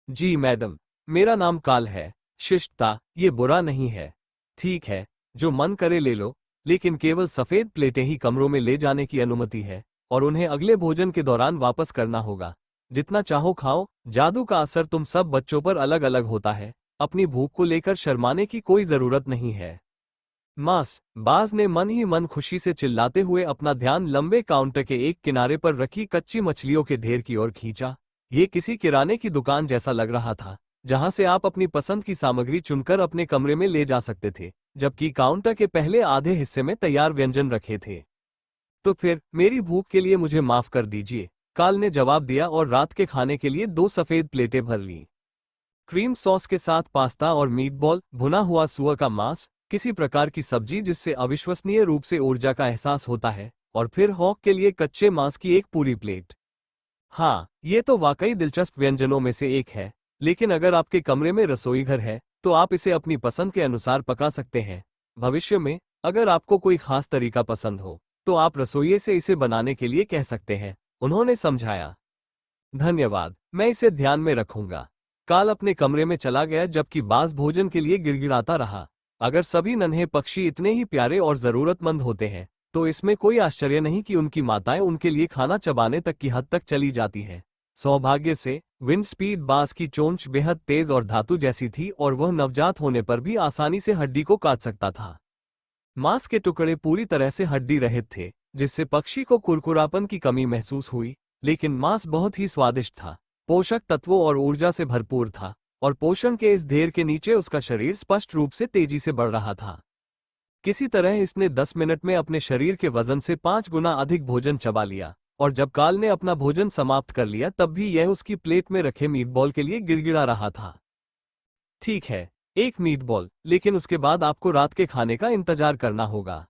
जी मैडम, मेरा नाम काल है। शिष्टता, ये बुरा नहीं है। ठीक है, जो मन करे ले लो, लेकिन केवल सफेद प्लेटें ही कमरों में ले जाने की अनुमति है और उन्हें अगले भोजन के दौरान वापस करना होगा। जितना चाहो खाओ, जादू का असर तुम सब बच्चों पर अलग अलग होता है। अपनी भूख को लेकर शर्माने की कोई जरूरत नहीं है। मांस, बाज ने मन ही मन खुशी से चिल्लाते हुए अपना ध्यान लंबे काउंटर के एक किनारे पर रखी कच्ची मछलियों के ढेर की ओर खींचा। ये किसी किराने की दुकान जैसा लग रहा था, जहां से आप अपनी पसंद की सामग्री चुनकर अपने कमरे में ले जा सकते थे, जबकि काउंटर के पहले आधे हिस्से में तैयार व्यंजन रखे थे। तो फिर मेरी भूख के लिए मुझे माफ कर दीजिए, काल ने जवाब दिया और रात के खाने के लिए 2 सफेद प्लेटें भर लीं। क्रीम सॉस के साथ पास्ता और मीटबॉल, भुना हुआ सुअर का मांस, किसी प्रकार की सब्जी जिससे अविश्वसनीय रूप से ऊर्जा का एहसास होता है, और फिर हॉक के लिए कच्चे मांस की एक पूरी प्लेट। हाँ, ये तो वाकई दिलचस्प व्यंजनों में से एक है, लेकिन अगर आपके कमरे में रसोई घर है, तो आप इसे अपनी पसंद के अनुसार पका सकते हैं। भविष्य में, अगर आपको कोई खास तरीका पसंद हो, तो आप रसोइये से इसे बनाने के लिए कह सकते हैं, उन्होंने समझाया। धन्यवाद, मैं इसे ध्यान में रखूंगा। काल अपने कमरे में चला गया जबकि बाज भोजन के लिए गिड़गिड़ाता रहा। अगर सभी नन्हे पक्षी इतने ही प्यारे और जरूरतमंद होते हैं, तो इसमें कोई आश्चर्य नहीं कि उनकी माताएं उनके लिए खाना चबाने तक की हद तक चली जाती हैं। सौभाग्य से विंड स्पीड बाज की चोंच बेहद तेज और धातु जैसी थी और वह नवजात होने पर भी आसानी से हड्डी को काट सकता था। मांस के टुकड़े पूरी तरह से हड्डी रहित थे, जिससे पक्षी को कुरकुरापन की कमी महसूस हुई, लेकिन मांस बहुत ही स्वादिष्ट था, पोषक तत्वों और ऊर्जा से भरपूर था, और पोषण के इस ढेर के नीचे उसका शरीर स्पष्ट रूप से तेजी से बढ़ रहा था। किसी तरह इसने 10 मिनट में अपने शरीर के वजन से 5 गुना अधिक भोजन चबा लिया, और जब काल ने अपना भोजन समाप्त कर लिया तब भी यह उसकी प्लेट में रखे मीटबॉल के लिए गिड़गिड़ा रहा था। ठीक है, एक मीटबॉल, लेकिन उसके बाद आपको रात के खाने का इंतजार करना होगा।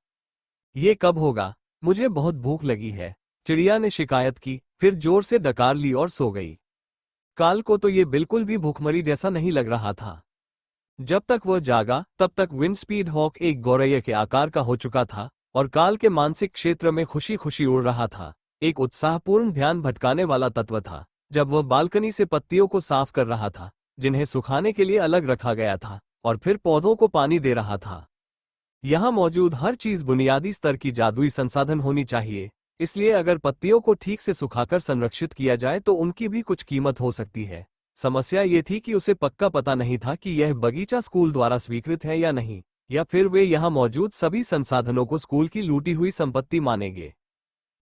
ये कब होगा? मुझे बहुत भूख लगी है, चिड़िया ने शिकायत की, फिर जोर से डकार ली और सो गई। काल को तो ये बिल्कुल भी भूखमरी जैसा नहीं लग रहा था। जब तक वह जागा, तब तक विंड स्पीड हॉक एक गौरैया के आकार का हो चुका था और काल के मानसिक क्षेत्र में खुशी खुशी उड़ रहा था। एक उत्साहपूर्ण ध्यान भटकाने वाला तत्व था, जब वह बालकनी से पत्तियों को साफ कर रहा था, जिन्हें सुखाने के लिए अलग रखा गया था, और फिर पौधों को पानी दे रहा था। यहाँ मौजूद हर चीज बुनियादी स्तर की जादुई संसाधन होनी चाहिए, इसलिए अगर पत्तियों को ठीक से सुखाकर संरक्षित किया जाए तो उनकी भी कुछ कीमत हो सकती है। समस्या ये थी कि उसे पक्का पता नहीं था कि यह बगीचा स्कूल द्वारा स्वीकृत है या नहीं, या फिर वे यहाँ मौजूद सभी संसाधनों को स्कूल की लूटी हुई संपत्ति मानेंगे।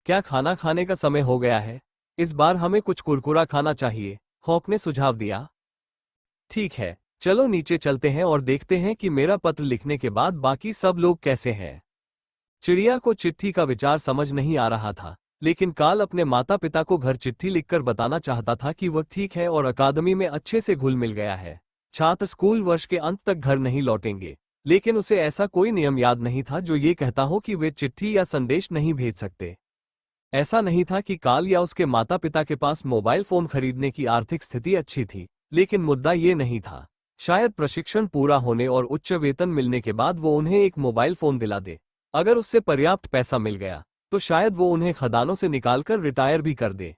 क्या खाना खाने का समय हो गया है? इस बार हमें कुछ कुरकुरा खाना चाहिए, हॉक ने सुझाव दिया। ठीक है, चलो नीचे चलते हैं और देखते हैं कि मेरा पत्र लिखने के बाद बाकी सब लोग कैसे हैं। चिड़िया को चिट्ठी का विचार समझ नहीं आ रहा था, लेकिन काल अपने माता पिता को घर चिट्ठी लिखकर बताना चाहता था कि वह ठीक है और अकादमी में अच्छे से घुल मिल गया है। छात्र स्कूल वर्ष के अंत तक घर नहीं लौटेंगे, लेकिन उसे ऐसा कोई नियम याद नहीं था जो ये कहता हो कि वे चिट्ठी या संदेश नहीं भेज सकते। ऐसा नहीं था कि काल या उसके माता पिता के पास मोबाइल फोन खरीदने की आर्थिक स्थिति अच्छी थी, लेकिन मुद्दा ये नहीं था। शायद प्रशिक्षण पूरा होने और उच्च वेतन मिलने के बाद वो उन्हें एक मोबाइल फोन दिला दे। अगर उससे पर्याप्त पैसा मिल गया तो शायद वो उन्हें खदानों से निकालकर रिटायर भी कर दे।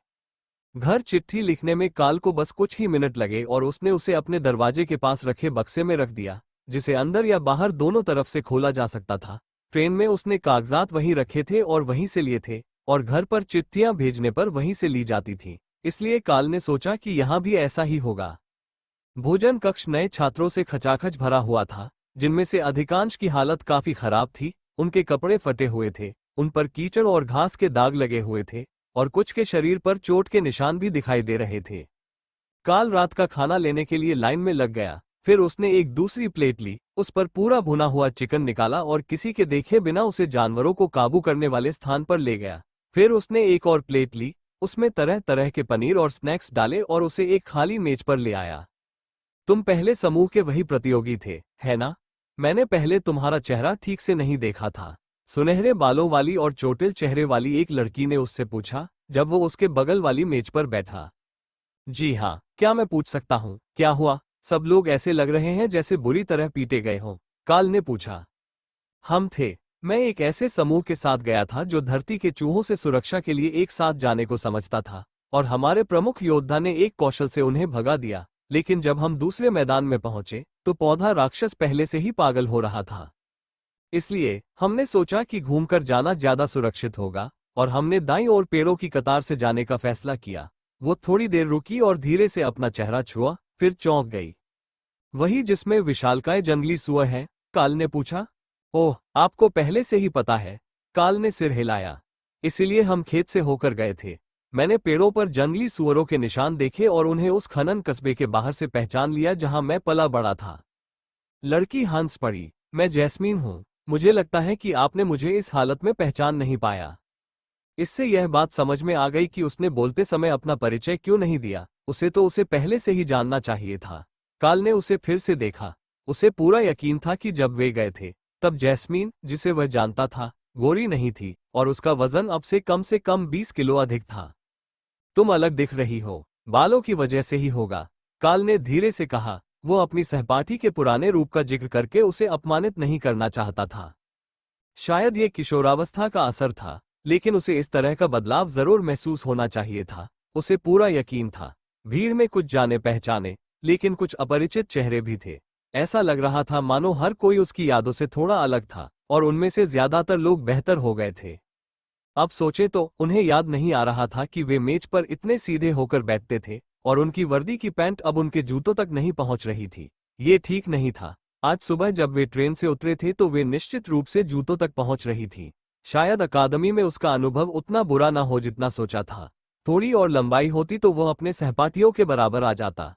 घर चिट्ठी लिखने में काल को बस कुछ ही मिनट लगे और उसने उसे अपने दरवाजे के पास रखे बक्से में रख दिया, जिसे अंदर या बाहर दोनों तरफ से खोला जा सकता था। ट्रेन में उसने कागजात वहीं रखे थे और वहीं से लिए थे, और घर पर चिट्ठियां भेजने पर वहीं से ली जाती थी, इसलिए काल ने सोचा कि यहाँ भी ऐसा ही होगा। भोजन कक्ष नए छात्रों से खचाखच भरा हुआ था, जिनमें से अधिकांश की हालत काफी खराब थी। उनके कपड़े फटे हुए थे, उन पर कीचड़ और घास के दाग लगे हुए थे, और कुछ के शरीर पर चोट के निशान भी दिखाई दे रहे थे। काल रात का खाना लेने के लिए लाइन में लग गया। फिर उसने एक दूसरी प्लेट ली, उस पर पूरा भुना हुआ चिकन निकाला और किसी के देखे बिना उसे जानवरों को काबू करने वाले स्थान पर ले गया। फिर उसने एक और प्लेट ली, उसमें तरह तरह के पनीर और स्नैक्स डाले और उसे एक खाली मेज पर ले आया। तुम पहले समूह के वही प्रतियोगी थे, है ना? मैंने पहले तुम्हारा चेहरा ठीक से नहीं देखा था, सुनहरे बालों वाली और चोटिल चेहरे वाली एक लड़की ने उससे पूछा, जब वो उसके बगल वाली मेज पर बैठा। जी हाँ, क्या मैं पूछ सकता हूँ, क्या हुआ? सब लोग ऐसे लग रहे हैं जैसे बुरी तरह पीटे गए हों, काल ने पूछा। हम थे। मैं एक ऐसे समूह के साथ गया था जो धरती के चूहों से सुरक्षा के लिए एक साथ जाने को समझता था, और हमारे प्रमुख योद्धा ने एक कौशल से उन्हें भगा दिया। लेकिन जब हम दूसरे मैदान में पहुंचे तो पौधा राक्षस पहले से ही पागल हो रहा था। इसलिए हमने सोचा कि घूमकर जाना ज्यादा सुरक्षित होगा और हमने दाईं ओर पेड़ों की कतार से जाने का फैसला किया। वो थोड़ी देर रुकी और धीरे से अपना चेहरा छुआ, फिर चौंक गई। वही जिसमें विशालकाय जंगली सुअर है? काल ने पूछा। ओह, आपको पहले से ही पता है? काल ने सिर हिलाया। इसीलिए हम खेत से होकर गए थे। मैंने पेड़ों पर जंगली सुअरों के निशान देखे और उन्हें उस खनन कस्बे के बाहर से पहचान लिया जहां मैं पला बड़ा था। लड़की हंस पड़ी। मैं जैस्मीन हूं। मुझे लगता है कि आपने मुझे इस हालत में पहचान नहीं पाया। इससे यह बात समझ में आ गई कि उसने बोलते समय अपना परिचय क्यों नहीं दिया। उसे पहले से ही जानना चाहिए था। काल ने उसे फिर से देखा। उसे पूरा यकीन था कि जब वे गए थे तब जैस्मीन, जिसे वह जानता था, गोरी नहीं थी और उसका वजन अब से कम 20 किलो अधिक था। तुम अलग दिख रही हो। बालों की वजह से ही होगा, काल ने धीरे से कहा। वो अपनी सहपाठी के पुराने रूप का जिक्र करके उसे अपमानित नहीं करना चाहता था। शायद ये किशोरावस्था का असर था, लेकिन उसे इस तरह का बदलाव जरूर महसूस होना चाहिए था। उसे पूरा यकीन था। भीड़ में कुछ जाने पहचाने लेकिन कुछ अपरिचित चेहरे भी थे। ऐसा लग रहा था मानो हर कोई उसकी यादों से थोड़ा अलग था और उनमें से ज्यादातर लोग बेहतर हो गए थे। अब सोचे तो उन्हें याद नहीं आ रहा था कि वे मेज पर इतने सीधे होकर बैठते थे और उनकी वर्दी की पैंट अब उनके जूतों तक नहीं पहुंच रही थी। ये ठीक नहीं था। आज सुबह जब वे ट्रेन से उतरे थे तो वे निश्चित रूप से जूतों तक पहुंच रही थी। शायद अकादमी में उसका अनुभव उतना बुरा ना हो जितना सोचा था। थोड़ी और लंबाई होती तो वह अपने सहपाठियों के बराबर आ जाता।